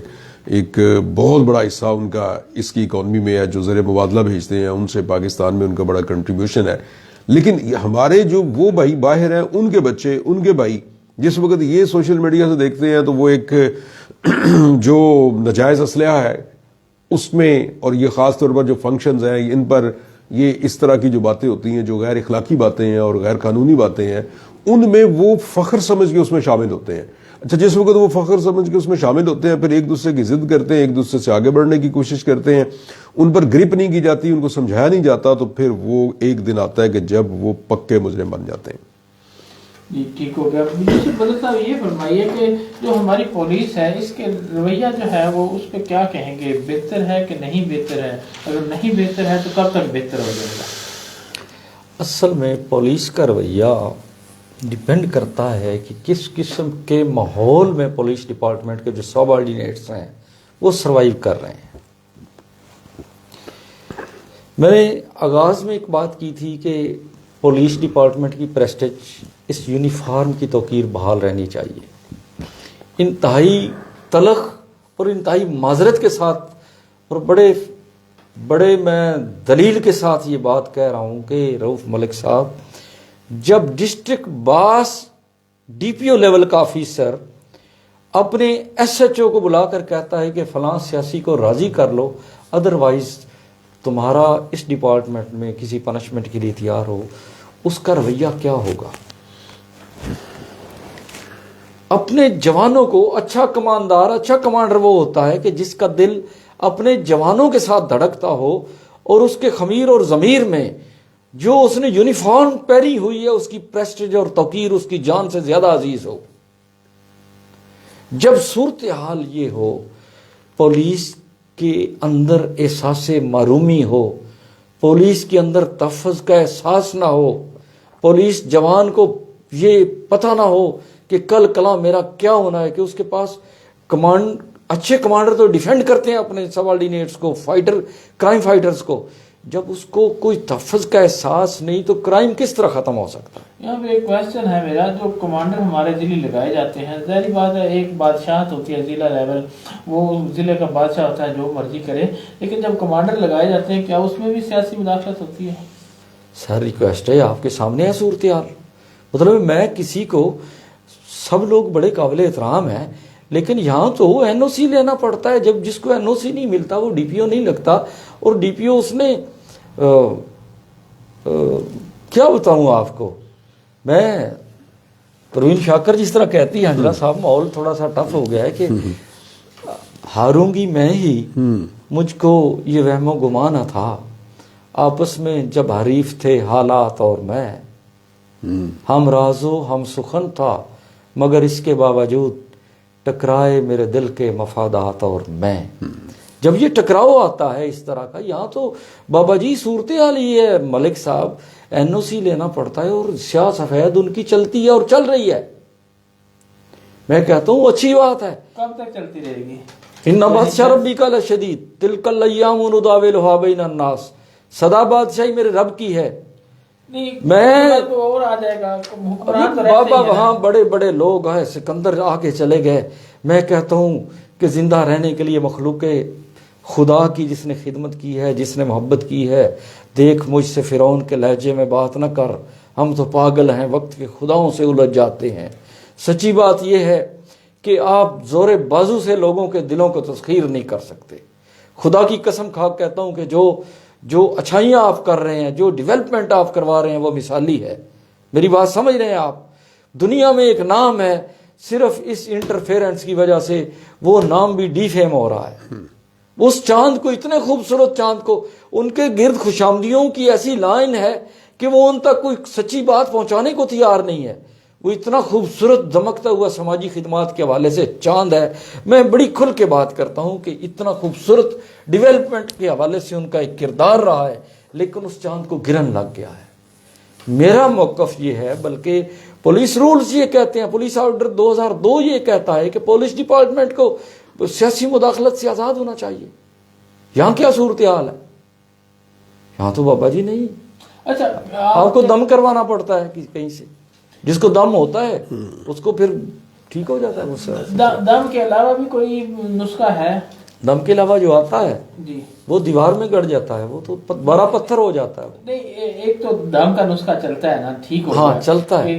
ایک بہت بڑا حصہ ان کا اس کی اکانومی میں ہے، جو زر مبادلہ بھیجتے ہیں، ان سے پاکستان میں ان کا بڑا کنٹریبیوشن ہے۔ لیکن ہمارے جو وہ بھائی باہر ہیں، ان کے بچے، ان کے بھائی جس وقت یہ سوشل میڈیا سے دیکھتے ہیں تو وہ ایک جو ناجائز اسلحہ ہے اس میں، اور یہ خاص طور پر جو فنکشنز ہیں ان پر یہ اس طرح کی جو باتیں ہوتی ہیں جو غیر اخلاقی باتیں ہیں اور غیر قانونی باتیں ہیں، ان میں وہ فخر سمجھ کے اس میں شامل ہوتے ہیں۔ اچھا، جس وقت وہ فخر سمجھ کے اس میں شامل ہوتے ہیں، پھر ایک دوسرے کی ضد کرتے ہیں، ایک دوسرے سے آگے بڑھنے کی کوشش کرتے ہیں، ان پر گرپ نہیں کی جاتی، ان کو سمجھایا نہیں جاتا، تو پھر وہ ایک دن آتا ہے کہ جب وہ پکے مجرم بن جاتے ہیں۔ جی ٹھیک ہو گیا۔ بدر صاحب یہ فرمائیے کہ جو ہماری پولیس ہے اس کے رویہ جو ہے وہ اس پہ کیا کہیں گے، بہتر ہے کہ نہیں بہتر ہے؟ اگر نہیں بہتر ہے تو کب تک بہتر ہو جائے گا؟ اصل میں پولیس کا رویہ ڈیپینڈ کرتا ہے کہ کس قسم کے ماحول میں پولیس ڈپارٹمنٹ کے جو سب آرڈینیٹس ہیں وہ سروائیو کر رہے ہیں۔ میں نے آغاز میں ایک بات کی تھی کہ پولیس ڈپارٹمنٹ کی پریسٹیج اس یونیفارم کی توقیر بحال رہنی چاہیے۔ انتہائی تلخ اور انتہائی معذرت کے ساتھ اور بڑے میں دلیل کے ساتھ یہ بات کہہ رہا ہوں کہ رؤف ملک صاحب جب ڈسٹرکٹ باس ڈی پی او لیول کا آفیسر اپنے ایس ایچ او کو بلا کر کہتا ہے کہ فلاں سیاسی کو راضی کر لو ادروائز تمہارا اس ڈپارٹمنٹ میں کسی پنشمنٹ کے لیے تیار ہو، اس کا رویہ کیا ہوگا؟ اپنے جوانوں کو اچھا کماندار، اچھا کمانڈر وہ ہوتا ہے کہ جس کا دل اپنے جوانوں کے ساتھ دھڑکتا ہو اور اس کے خمیر اور ضمیر میں جو اس نے یونیفارم پہنی ہوئی ہے اس کی پریسٹیج اور توقیر اس کی جان سے زیادہ عزیز ہو۔ جب صورتحال یہ ہو، پولیس کے اندر احساس معرومی ہو، پولیس کے اندر تحفظ کا احساس نہ ہو، پولیس جوان کو یہ پتہ نہ ہو کہ کل کلاں میرا کیا ہونا ہے، کہ اس کے پاس اچھے کمانڈر تو ڈیفینڈ کرتے ہیں اپنے سب آرڈینیٹس کو، کرائم فائٹرز کو، جب اس کو کوئی تحفظ کا احساس نہیں تو کرائم کس طرح ختم ہو سکتا ہے؟ یہاں پہ ایک کویسچن ہے میرا، جو کمانڈر ہمارے ضلع لگائے جاتے ہیں، ظاہری بات ہے ایک بادشاہت ہوتی ہے ضلع لیول، وہ ضلع کا بادشاہ ہوتا ہے جو مرضی کرے، لیکن جب کمانڈر لگائے جاتے ہیں کیا اس میں بھی سیاسی مداخلت ہوتی ہے؟ سر ریکویسٹ ہے، آپ کے سامنے ہے صورتحال۔ مطلب میں کسی کو، سب لوگ بڑے قابل احترام ہیں لیکن یہاں تو این او سی لینا پڑتا ہے، جب جس کو این او سی نہیں ملتا وہ ڈی پی او نہیں لگتا، اور ڈی پی او اس نے کیا بتاؤں آپ کو، میں پروین شاکر جس طرح کہتی ہے حنجرہ صاحب ماحول تھوڑا سا ٹف ہو گیا ہے کہ ہاروں گی میں ہی، مجھ کو یہ وہم و گمان نہ تھا، آپس میں جب حریف تھے حالات اور میں، ہم رازو ہم سخن تھا مگر اس کے باوجود ٹکرائے میرے دل کے مفادات اور میں۔ جب یہ ٹکراؤ آتا ہے اس طرح کا، یہاں تو بابا جی صورتحال یہ ہے ملک صاحب، این او سی لینا پڑتا ہے اور سیاہ سفید ان کی چلتی ہے اور چل رہی ہے۔ میں کہتا ہوں اچھی بات ہے۔ کب تک چلتی رہے گی؟ ان بادشاہ ربی کا لشدید تلک الایام نداولها بین الناس، سدا بادشاہی میرے رب کی ہے۔ میں اور آ جائے گا بابا، وہاں بڑے بڑے لوگ ہیں، سکندر آگے چلے گئے۔ میں کہتا ہوں کہ زندہ رہنے کے لیے مخلوق خدا کی جس نے خدمت کی ہے، جس نے محبت کی ہے، دیکھ مجھ سے فرعون کے لہجے میں بات نہ کر، ہم تو پاگل ہیں، وقت کے خداؤں سے الجھ جاتے ہیں۔ سچی بات یہ ہے کہ آپ زور بازو سے لوگوں کے دلوں کو تسخیر نہیں کر سکتے۔ خدا کی قسم کھا کہتا ہوں کہ جو اچھائیاں آپ کر رہے ہیں، جو ڈیولپمنٹ آپ کروا رہے ہیں وہ مثالی ہے۔ میری بات سمجھ رہے ہیں آپ؟ دنیا میں ایک نام ہے، صرف اس انٹرفیرنس کی وجہ سے وہ نام بھی ڈی فیم ہو رہا ہے۔ اس چاند کو، اتنے خوبصورت چاند کو، ان کے گرد خوشامدیوں کی ایسی لائن ہے کہ وہ ان تک کوئی سچی بات پہنچانے کو تیار نہیں ہے۔ وہ اتنا خوبصورت دمکتا ہوا سماجی خدمات کے حوالے سے چاند ہے. میں بڑی کھل کے بات کرتا ہوں کہ اتنا خوبصورت ڈیولپمنٹ کے حوالے سے ان کا ایک کردار رہا ہے، لیکن اس چاند کو گرن لگ گیا ہے. میرا موقف یہ ہے، بلکہ پولیس رولز یہ کہتے ہیں، پولیس آرڈر 2002 یہ کہتا ہے کہ پولیس ڈپارٹمنٹ کو سیاسی مداخلت سے آزاد ہونا چاہیے. یہاں کیا صورتحال ہے؟ یہاں تو بابا جی نہیں. اچھا، آپ کو دم کروانا پڑتا ہے کہیں سے. جس کو دم ہوتا ہے اس کو پھر ٹھیک ہو جاتا ہے غصہ. دم کے علاوہ بھی کوئی نسخہ ہے؟ دم کے علاوہ جو آتا ہے جی وہ دیوار میں گڑ جاتا ہے، وہ تو بڑا پتھر ہو جاتا ہے. نہیں، ایک تو دم کا نسخہ چلتا ہے نا، ٹھیک ہو ہاں چلتا ہے.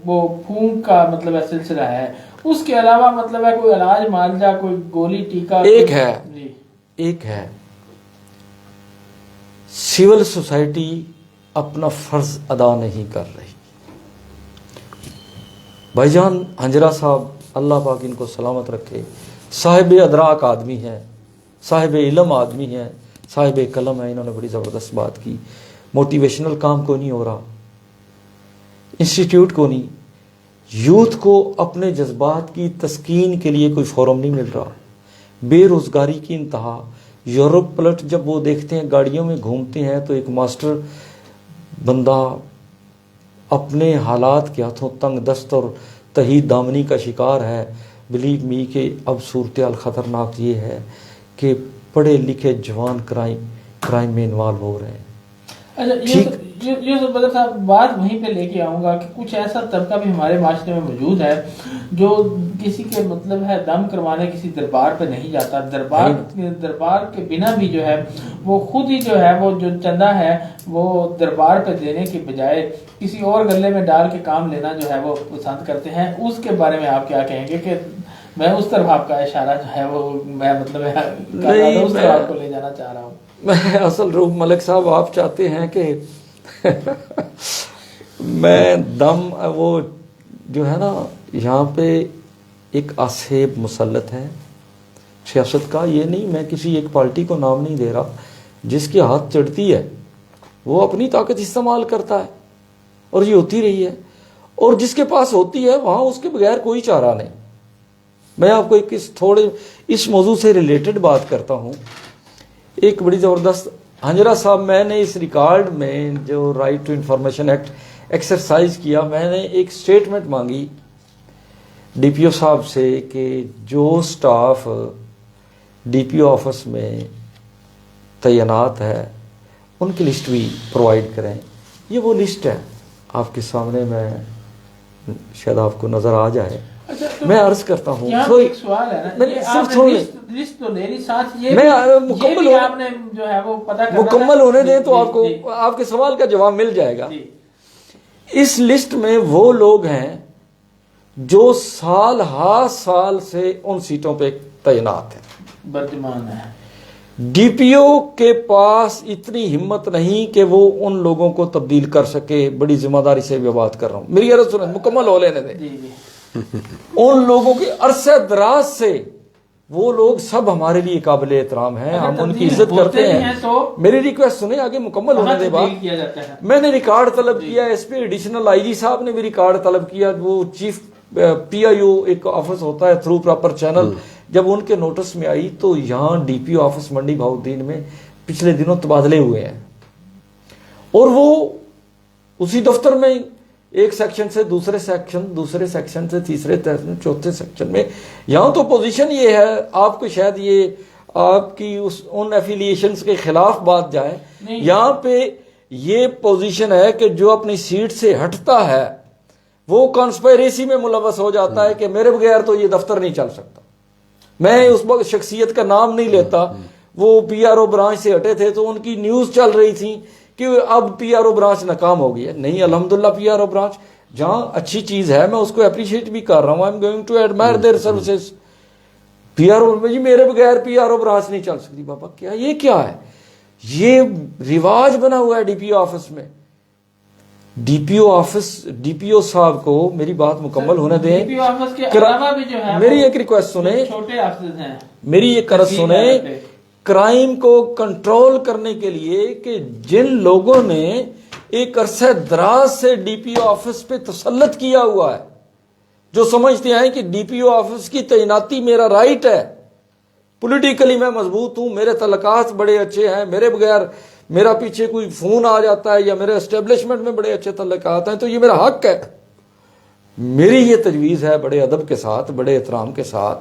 وہ پھونک کا مطلب ہے سلسلہ ہے. اس کے علاوہ مطلب ہے کوئی علاج معالجہ، کوئی گولی ٹیکا ایک ہے. جی ایک ہے سول سوسائٹی اپنا فرض ادا نہیں کر رہی. بھائی جان ہنجرا صاحب اللہ پاک ان کو سلامت رکھے، صاحب ادراک آدمی ہیں، صاحب علم آدمی ہیں، صاحب قلم ہیں. انہوں نے بڑی زبردست بات کی. موٹیویشنل کام کو نہیں ہو رہا، انسٹیٹیوٹ کو نہیں، یوتھ کو اپنے جذبات کی تسکین کے لیے کوئی فورم نہیں مل رہا. بے روزگاری کی انتہا. یورپ پلٹ جب وہ دیکھتے ہیں گاڑیوں میں گھومتے ہیں تو ایک ماسٹر بندہ اپنے حالات کے ہاتھوں تنگ دست اور تہی دامنی کا شکار ہے. بلیو می کہ اب صورتحال خطرناک یہ ہے کہ پڑھے لکھے جوان کرائم میں انوالو ہو رہے ہیں. اچھا، یوسف بدر صاحب، بات وہیں پہ لے کے آؤں گا کہ کچھ ایسا طبقہ بھی ہمارے معاشرے میں موجود ہے جو کسی کے مطلب ہے دم کروانے کسی دربار پہ نہیں جاتا. دربار کے بنا بھی جو ہے وہ خود ہی جو ہے وہ جو چندہ ہے وہ دربار پہ دینے کے بجائے کسی اور گلے میں ڈال کے کام لینا جو ہے وہ پسند کرتے ہیں. اس کے بارے میں آپ کیا کہیں گے؟ کہ میں اس طرف آپ کا اشارہ جو ہے وہ میں مطلب اس طرف آپ کو لے جانا چاہ رہا ہوں. میں اصل روح ملک صاحب آپ چاہتے ہیں کہ میں دم وہ جو ہے نا یہاں پہ ایک آسیب مسلط ہے سیاست کا. یہ نہیں، میں کسی ایک پارٹی کو نام نہیں دے رہا. جس کے ہاتھ چڑھتی ہے وہ اپنی طاقت استعمال کرتا ہے اور یہ ہوتی رہی ہے. اور جس کے پاس ہوتی ہے وہاں اس کے بغیر کوئی چارہ نہیں. میں آپ کو اس موضوع سے ریلیٹڈ بات کرتا ہوں. ایک بڑی زبردست ہنجرا صاحب، میں نے اس ریکارڈ میں جو right to information act exercise کیا، میں نے ایک سٹیٹمنٹ مانگی ڈی پی او صاحب سے کہ جو staff D P O office میں تعینات ہے ان کی لسٹ بھی پرووائڈ کریں. یہ وہ لسٹ ہے آپ کے سامنے، میں شاید آپ کو نظر آ جائے. میں عرض کرتا ہوں ایک سوال ہے نا، لسٹ تو لے لی ساتھ یہ آپ نے جو ہے وہ پتہ کرنا مکمل ہونے دیں تو آپ کو آپ کے سوال کا جواب مل جائے گا. اس لسٹ میں وہ لوگ ہیں جو سال ہر سال سے ان سیٹوں پہ تعینات ہیں، برطمان ہے. ڈی پی او کے پاس اتنی ہمت نہیں کہ وہ ان لوگوں کو تبدیل کر سکے. بڑی ذمہ داری سے بھی بات کر رہا ہوں، میری عرض سنیں، مکمل ہو لینے دیں. ان لوگوں کے عرصہ دراز سے وہ لوگ سب ہمارے لیے قابل احترام ہیں، ہم ان کی عزت کرتے ہیں. میری ریکویسٹ سنیں، آگے مکمل ہونے دے بعد میں نے ریکارڈ طلب کیا. ایس پی ایڈیشنل آئی جی صاحب نے بھی ریکارڈ طلب کیا. وہ چیف پی آئی او ایک آفس ہوتا ہے تھرو پراپر چینل، جب ان کے نوٹس میں آئی تو یہاں ڈی پی او آفس منڈی بہاؤالدین میں پچھلے دنوں تبادلے ہوئے ہیں اور وہ اسی دفتر میں ایک سیکشن سے دوسرے سیکشن سے تیسرے چوتھے سیکشن میں. یہاں تو پوزیشن یہ ہے، آپ کو شاید یہ آپ کی ان ایفیلیشنز کے خلاف بات جائے، یہاں پہ یہ پوزیشن ہے کہ جو اپنی سیٹ سے ہٹتا ہے وہ کانسپائریسی میں ملوث ہو جاتا ہے کہ میرے بغیر تو یہ دفتر نہیں چل سکتا. میں اس وقت شخصیت کا نام نہیں لیتا. وہ پی آر او برانچ سے ہٹے تھے تو ان کی نیوز چل رہی تھی کہ اب پی آر او برانچ ناکام ہو گئی ہے. نہیں، الحمدللہ پی آر او برانچ جہاں اچھی چیز ہے میں اس کو اپریشیٹ بھی کر رہا ہوں. I am going to admire their services. P R O ji میرے بغیر پی آر او برانچ نہیں چل سکتی. بابا کیا یہ کیا ہے؟ یہ رواج بنا ہوا ہے ڈی پی او آفس میں. ڈی پی او صاحب کو میری بات مکمل ہونے دیں. میری ایک ریکویسٹ سنیں، میری ایک عرض سنیں. کرائم کو کنٹرول کرنے کے لیے کہ جن لوگوں نے ایک عرصہ دراز سے ڈی پی او آفس پہ تسلط کیا ہوا ہے، جو سمجھتے ہیں کہ ڈی پی او آفس کی تعیناتی میرا رائٹ ہے، پولیٹیکلی میں مضبوط ہوں، میرے تعلقات بڑے اچھے ہیں، میرے بغیر میرا پیچھے کوئی فون آ جاتا ہے یا میرے اسٹیبلشمنٹ میں بڑے اچھے تعلقات ہیں تو یہ میرا حق ہے۔ میری یہ تجویز ہے بڑے ادب کے ساتھ، بڑے احترام کے ساتھ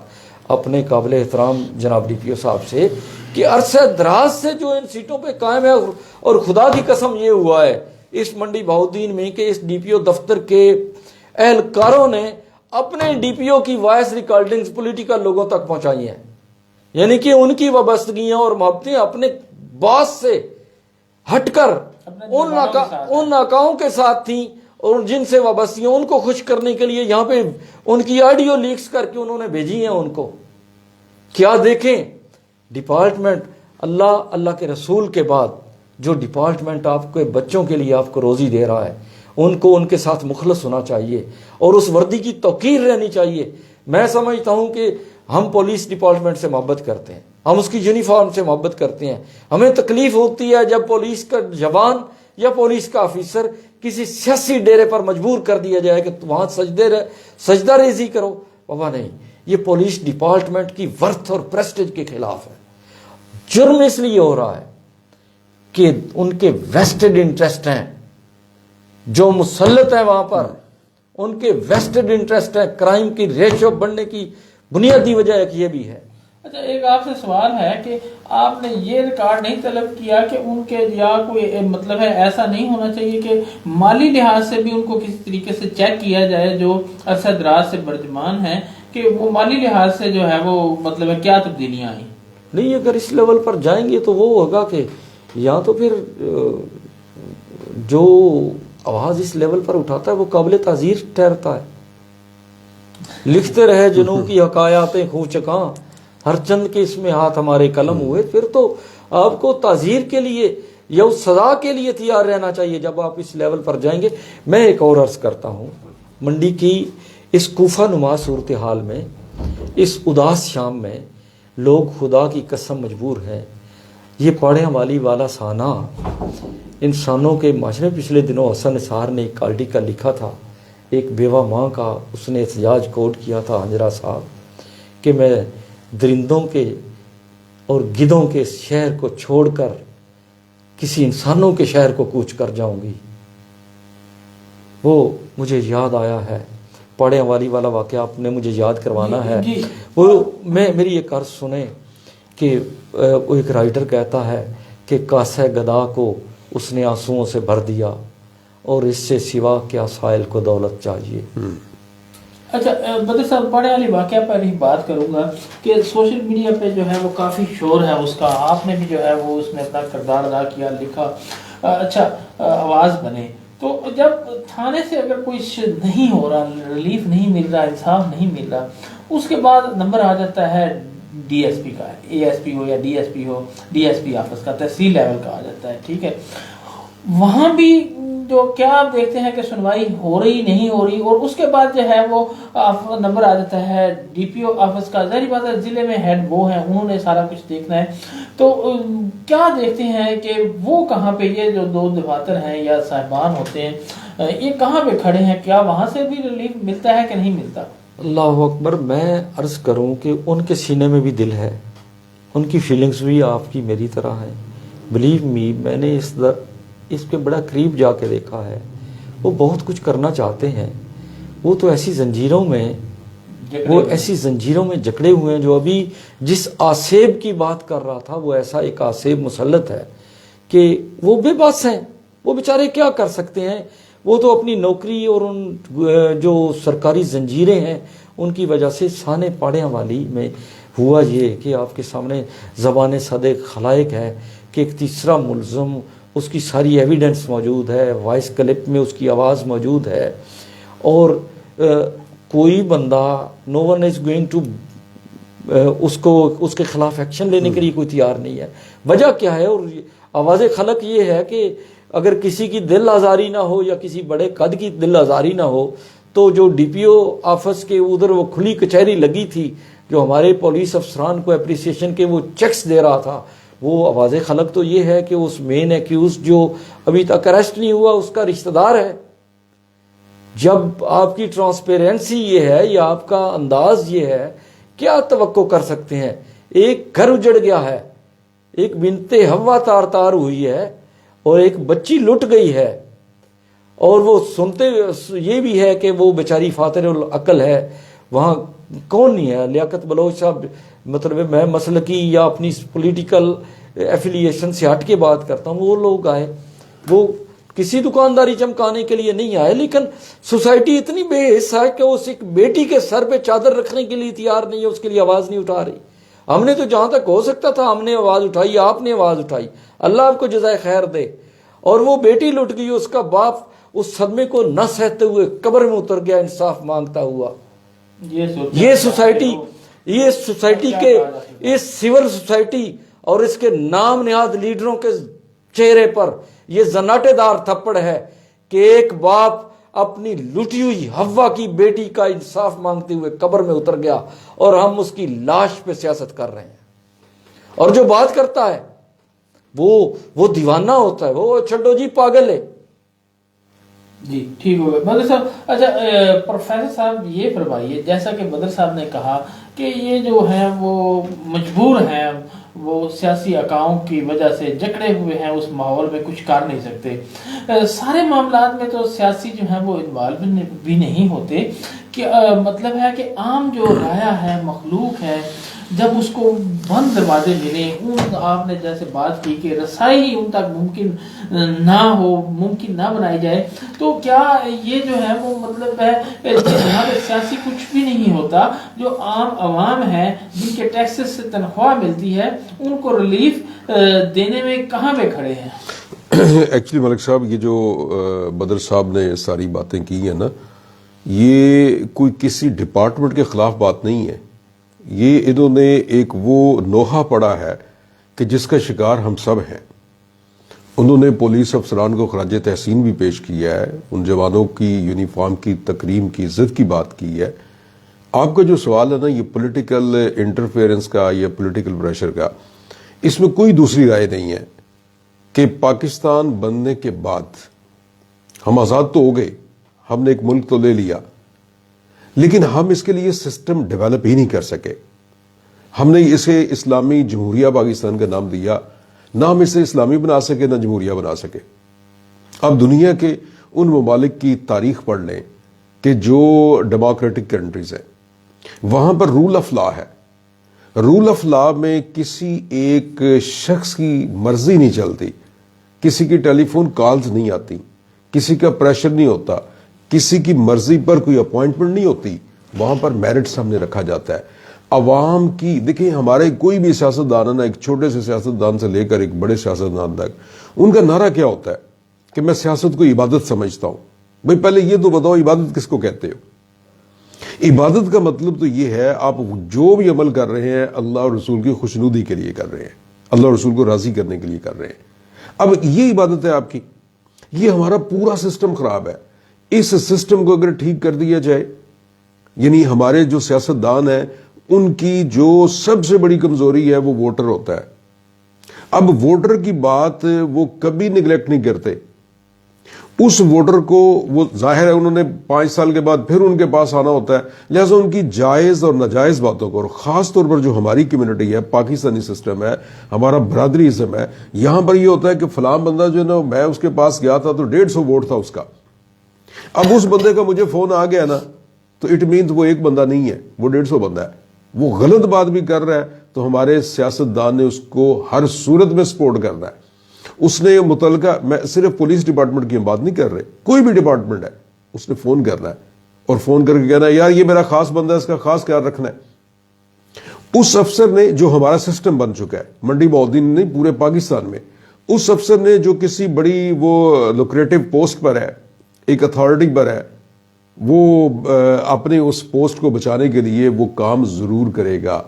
اپنے قابل احترام جناب ڈی پی او صاحب سے، کہ عرصہ دراز سے جو ان سیٹوں پہ قائم ہے، اور خدا کی قسم یہ ہوا ہے اس منڈی بہاؤالدین میں کہ اس ڈی پی او دفتر کے اہلکاروں نے اپنے ڈی پی او کی وائس ریکارڈنگز پولیٹیکل لوگوں تک پہنچائی ہیں، یعنی کہ ان کی وابستگیاں اور محبتیں اپنے باس سے ہٹ کر ان ناکاؤں کے ساتھ تھیں، اور جن سے وابستگیاں ان کو خوش کرنے کے لیے یہاں پہ ان کی آڈیو لیکس کر کے انہوں نے بھیجی ہیں ان کو۔ کیا دیکھیں ڈپارٹمنٹ، اللہ کے رسول کے بعد جو ڈپارٹمنٹ آپ کے بچوں کے لیے آپ کو روزی دے رہا ہے، ان کو ان کے ساتھ مخلص ہونا چاہیے اور اس وردی کی توقیر رہنی چاہیے۔ میں سمجھتا ہوں کہ ہم پولیس ڈپارٹمنٹ سے محبت کرتے ہیں، ہم اس کی یونیفارم سے محبت کرتے ہیں، ہمیں تکلیف ہوتی ہے جب پولیس کا جوان یا پولیس کا آفیسر کسی سیاسی ڈیرے پر مجبور کر دیا جائے کہ وہاں سجدہ ریزی کرو۔ بابا نہیں، یہ پولیس ڈپارٹمنٹ کی ورتھ اور پریسٹیج کے خلاف ہے۔ جرم اس لیے ہو رہا ہے کہ ان کے ویسٹڈ انٹرسٹ ہیں، جو مسلط ہیں وہاں پر ان کے ویسٹڈ انٹرسٹ ہیں۔ کرائم کی ریشو بڑھنے کی بنیادی وجہ ایک یہ بھی ہے۔ اچھا، ایک آپ سے سوال ہے کہ آپ نے یہ ریکارڈ نہیں طلب کیا کہ ان کے یا کوئی مطلب ہے ایسا نہیں ہونا چاہیے کہ مالی لحاظ سے بھی ان کو کسی طریقے سے چیک کیا جائے، جو عرصہ دراز سے برجمان ہیں، کہ وہ مالی لحاظ سے جو ہے وہ مطلب ہے کیا تبدیلیاں آئیں؟ نہیں، اگر اس لیول پر جائیں گے تو وہ ہوگا کہ یا تو پھر جو آواز اس لیول پر اٹھاتا ہے وہ قابل تعزیر ٹھہرتا ہے۔ لکھتے رہے جنوں کی حکایاتیں خوں چکاں، ہر چند کے اس میں ہاتھ ہمارے قلم ہوئے، پھر تو آپ کو تعزیر کے لیے یا اس سزا کے لیے تیار رہنا چاہیے جب آپ اس لیول پر جائیں گے۔ میں ایک اور عرض کرتا ہوں، منڈی کی اس کوفہ نما صورتحال میں، اس اداس شام میں لوگ خدا کی قسم مجبور ہیں۔ یہ پاڑیاں والی والا سانہ انسانوں کے معاشرے، پچھلے دنوں حسن نثار نے ایک آرٹیکل لکھا تھا، ایک بیوہ ماں کا اس نے احتجاج کوٹ کیا تھا ہنجرا صاحب، کہ میں درندوں کے اور گدھوں کے شہر کو چھوڑ کر کسی انسانوں کے شہر کو کوچ کر جاؤں گی۔ وہ مجھے یاد آیا ہے، پاڑیاں والی والا واقعہ آپ نے مجھے یاد کروانا ہے۔ وہ میری ایک عرض سنیں کہ وہ ایک رائٹر کہتا ہے کہ کاسہ گدا کو اس نے آنسوؤں سے بھر دیا، اور اس سے سوا کیا سائل کو دولت چاہیے۔ اچھا بدر صاحب، پڑھنے والی واقعہ پر ہی بات کروں گا کہ سوشل میڈیا پہ جو ہے وہ کافی شور ہے اس کا، آپ نے بھی جو ہے وہ اس میں اپنا کردار ادا کیا، لکھا، اچھا آواز بنے۔ تو جب تھانے سے اگر کوئی نہیں ہو رہا، ریلیف نہیں مل رہا، انصاف نہیں مل رہا، اس کے بعد نمبر آ جاتا ہے ڈی ایس پی کا، اے ایس پی ہو یا ڈی ایس پی ہو، ڈی ایس پی آفس کا، تحصیل لیول کا آ جاتا ہے، ٹھیک ہے۔ وہاں بھی جو کیا آپ دیکھتے ہیں کہ سنوائی ہو رہی نہیں ہو رہی، اور اس کے بعد جو ہے وہ نمبر آ جاتا ہے ڈی پی او آفس کا۔ ظاہری بات ہے ضلع میں ہیڈ وہ ہیں، انہوں نے سارا کچھ دیکھنا ہے، تو کیا دیکھتے ہیں کہ وہ کہاں پہ، یہ جو دو دفاتر ہیں یا صاحبان ہوتے ہیں، یہ کہاں پہ کھڑے ہیں؟ کیا وہاں سے بھی ریلیف ملتا ہے کہ نہیں ملتا؟ اللہ اکبر، میں عرض کروں کہ ان کے سینے میں بھی دل ہے، ان کی فیلنگز بھی آپ کی میری طرح ہیں۔ بلیو می، میں نے اس کے بڑا قریب جا کے دیکھا ہے۔ وہ بہت کچھ کرنا چاہتے ہیں، وہ تو ایسی زنجیروں میں جکڑے ہوئے ہیں، جو ابھی جس آسیب کی بات کر رہا تھا وہ ایسا ایک آسیب مسلط ہے کہ وہ بے بس ہیں۔ وہ بیچارے کیا کر سکتے ہیں؟ وہ تو اپنی نوکری اور ان جو سرکاری زنجیریں ہیں ان کی وجہ سے سانے پاڑیاں والی میں ہوا یہ کہ آپ کے سامنے زبان صادق خلائق ہے کہ ایک تیسرا ملزم، اس کی ساری ایویڈنس موجود ہے، وائس کلپ میں اس کی آواز موجود ہے، اور کوئی بندہ نو ون از گوئنگ ٹو اس کے خلاف ایکشن لینے کے لیے کوئی تیار نہیں ہے۔ وجہ کیا ہے؟ اور آواز خلق یہ ہے کہ اگر کسی کی دل آزاری نہ ہو یا کسی بڑے قد کی دل آزاری نہ ہو، تو جو ڈی پی او آفس کے ادھر وہ کھلی کچہری لگی تھی، جو ہمارے پولیس افسران کو اپریسیشن کے وہ چیکس دے رہا تھا، وہ آواز خلق تو یہ ہے کہ اس مین ایکیوز جو ابھی تک اریسٹ نہیں ہوا اس کا رشتہ دار ہے. جب آپ کی ٹرانسپیرنسی یہ ہے یا آپ کا انداز یہ ہے، کیا توقع کر سکتے ہیں؟ ایک گھر اجڑ گیا ہے، ایک بنت حوا تار تار ہوئی ہے اور ایک بچی لٹ گئی ہے، اور وہ سنتے یہ بھی ہے کہ وہ بیچاری فاتر العقل ہے. وہاں کون نہیں ہے؟ لیاقت بلوچ صاحب، مطلب میں مسلکی یا اپنی پولیٹیکل ایفیلیشن سے ہٹ کے بات کرتا ہوں، وہ لوگ آئے، وہ کسی دکانداری چمکانے کے لیے نہیں آئے، لیکن سوسائٹی اتنی بے حص ہے کہ اس ایک بیٹی کے سر پہ چادر رکھنے کے لیے تیار نہیں ہے، اس کے لیے آواز نہیں اٹھا رہی. ہم نے تو جہاں تک ہو سکتا تھا ہم نے آواز اٹھائی، آپ نے آواز اٹھائی، اللہ آپ کو جزائے خیر دے. اور وہ بیٹی لٹ گئی، اس کا باپ اس صدمے کو نہ سہتے ہوئے قبر میں اتر گیا انصاف مانگتا ہوا. یہ سوسائٹی کے اس سول سوسائٹی اور اس کے نام نہاد لیڈروں کے چہرے پر یہ زناٹے دار تھپڑ ہے کہ ایک باپ اپنی لٹی ہوئی حوا کی بیٹی کا انصاف مانگتے ہوئے قبر میں اتر گیا اور ہم اس کی لاش پہ سیاست کر رہے ہیں. اور جو بات کرتا ہے وہ دیوانہ ہوتا ہے، وہ چھڈو جی پاگل ہے. جی ٹھیک ہو گیا بدر صاحب. اچھا پروفیسر صاحب یہ فرمائیے، جیسا کہ بدر صاحب نے کہا کہ یہ جو ہیں وہ مجبور ہیں، وہ سیاسی اکاؤں کی وجہ سے جکڑے ہوئے ہیں، اس ماحول میں کچھ کر نہیں سکتے. سارے معاملات میں تو سیاسی جو ہیں وہ انوالو بھی نہیں ہوتے، کہ مطلب ہے کہ عام جو رایا ہے، مخلوق ہے، جب اس کو بند دروازے ملے، آپ نے جیسے بات کی کہ رسائی ہی ان تک ممکن نہ ہو، ممکن نہ بنائی جائے، تو کیا یہ جو ہے وہ مطلب ہے جہاں پہ سیاسی کچھ بھی نہیں ہوتا، جو عام عوام ہے جن کے ٹیکسز سے تنخواہ ملتی ہے، ان کو ریلیف دینے میں کہاں پہ کھڑے ہیں؟ ایکچولی ملک صاحب، یہ جو بدر صاحب نے ساری باتیں کی ہیں نا، یہ کوئی کسی ڈپارٹمنٹ کے خلاف بات نہیں ہے. یہ انہوں نے ایک وہ نوحہ پڑا ہے کہ جس کا شکار ہم سب ہیں. انہوں نے پولیس افسران کو خراج تحسین بھی پیش کیا ہے، ان جوانوں کی یونیفارم کی تکریم کی عزت کی بات کی ہے. آپ کا جو سوال ہے نا یہ پولیٹیکل انٹرفیئرنس کا یا پولیٹیکل پریشر کا، اس میں کوئی دوسری رائے نہیں ہے کہ پاکستان بننے کے بعد ہم آزاد تو ہو گئے، ہم نے ایک ملک تو لے لیا، لیکن ہم اس کے لیے سسٹم ڈیولپ ہی نہیں کر سکے. ہم نے اسے اسلامی جمہوریہ پاکستان کا نام دیا، نہ ہم اسے اسلامی بنا سکے نہ جمہوریہ بنا سکے. اب دنیا کے ان ممالک کی تاریخ پڑھ لیں کہ جو ڈیموکریٹک کنٹریز ہیں، وہاں پر رول آف لا ہے. رول آف لا میں کسی ایک شخص کی مرضی نہیں چلتی، کسی کی ٹیلی فون کالز نہیں آتی، کسی کا پریشر نہیں ہوتا، کسی کی مرضی پر کوئی اپوائنٹمنٹ نہیں ہوتی. وہاں پر میرٹ سامنے رکھا جاتا ہے. عوام کی دیکھیں، ہمارے کوئی بھی سیاستدان ہے نا، ایک چھوٹے سے سیاستدان سے لے کر ایک بڑے سیاستدان تک، ان کا نعرہ کیا ہوتا ہے کہ میں سیاست کو عبادت سمجھتا ہوں. بھئی پہلے یہ تو بتاؤ عبادت کس کو کہتے ہو؟ عبادت کا مطلب تو یہ ہے آپ جو بھی عمل کر رہے ہیں اللہ اور رسول کی خوشنودی کے لیے کر رہے ہیں، اللہ اور رسول کو راضی کرنے کے لیے کر رہے ہیں. اب یہ عبادت ہے آپ کی. یہ ہمارا پورا سسٹم خراب ہے. اس سسٹم کو اگر ٹھیک کر دیا جائے، یعنی ہمارے جو سیاستدان ہیں ان کی جو سب سے بڑی کمزوری ہے وہ ووٹر ہوتا ہے. اب ووٹر کی بات وہ کبھی نگلیکٹ نہیں کرتے. اس ووٹر کو وہ ظاہر ہے انہوں نے 5 سال کے بعد پھر ان کے پاس آنا ہوتا ہے، لہذا ان کی جائز اور ناجائز باتوں کو، اور خاص طور پر جو ہماری کمیونٹی ہے، پاکستانی سسٹم ہے، ہمارا برادری ازم ہے، یہاں پر یہ ہوتا ہے کہ فلاں بندہ جو ہے نا، میں اس کے پاس گیا تھا تو 150 ووٹ تھا اس کا. اب اس بندے کا مجھے فون آ گیا نا تو اٹ مینز وہ ایک بندہ نہیں ہے، وہ 150 بندہ ہے. وہ غلط بات بھی کر رہا ہے تو ہمارے سیاستدان نے اس کو ہر صورت میں سپورٹ کرنا ہے. اس نے متعلقہ، میں صرف پولیس ڈپارٹمنٹ کی بات نہیں کر رہے، کوئی بھی ڈپارٹمنٹ ہے، اس نے فون کرنا ہے اور فون کر کے کہنا ہے یار یہ میرا خاص بندہ ہے، اس کا خاص خیال رکھنا ہے. اس افسر نے جو ہمارا سسٹم بن چکا ہے منڈی بہودین نہیں پورے پاکستان میں، اس افسر نے جو کسی بڑی وہ لوکریٹو پوسٹ پر ہے، ایک اتھارٹی پر ہے، وہ اپنے اس پوسٹ کو بچانے کے لیے وہ کام ضرور کرے گا.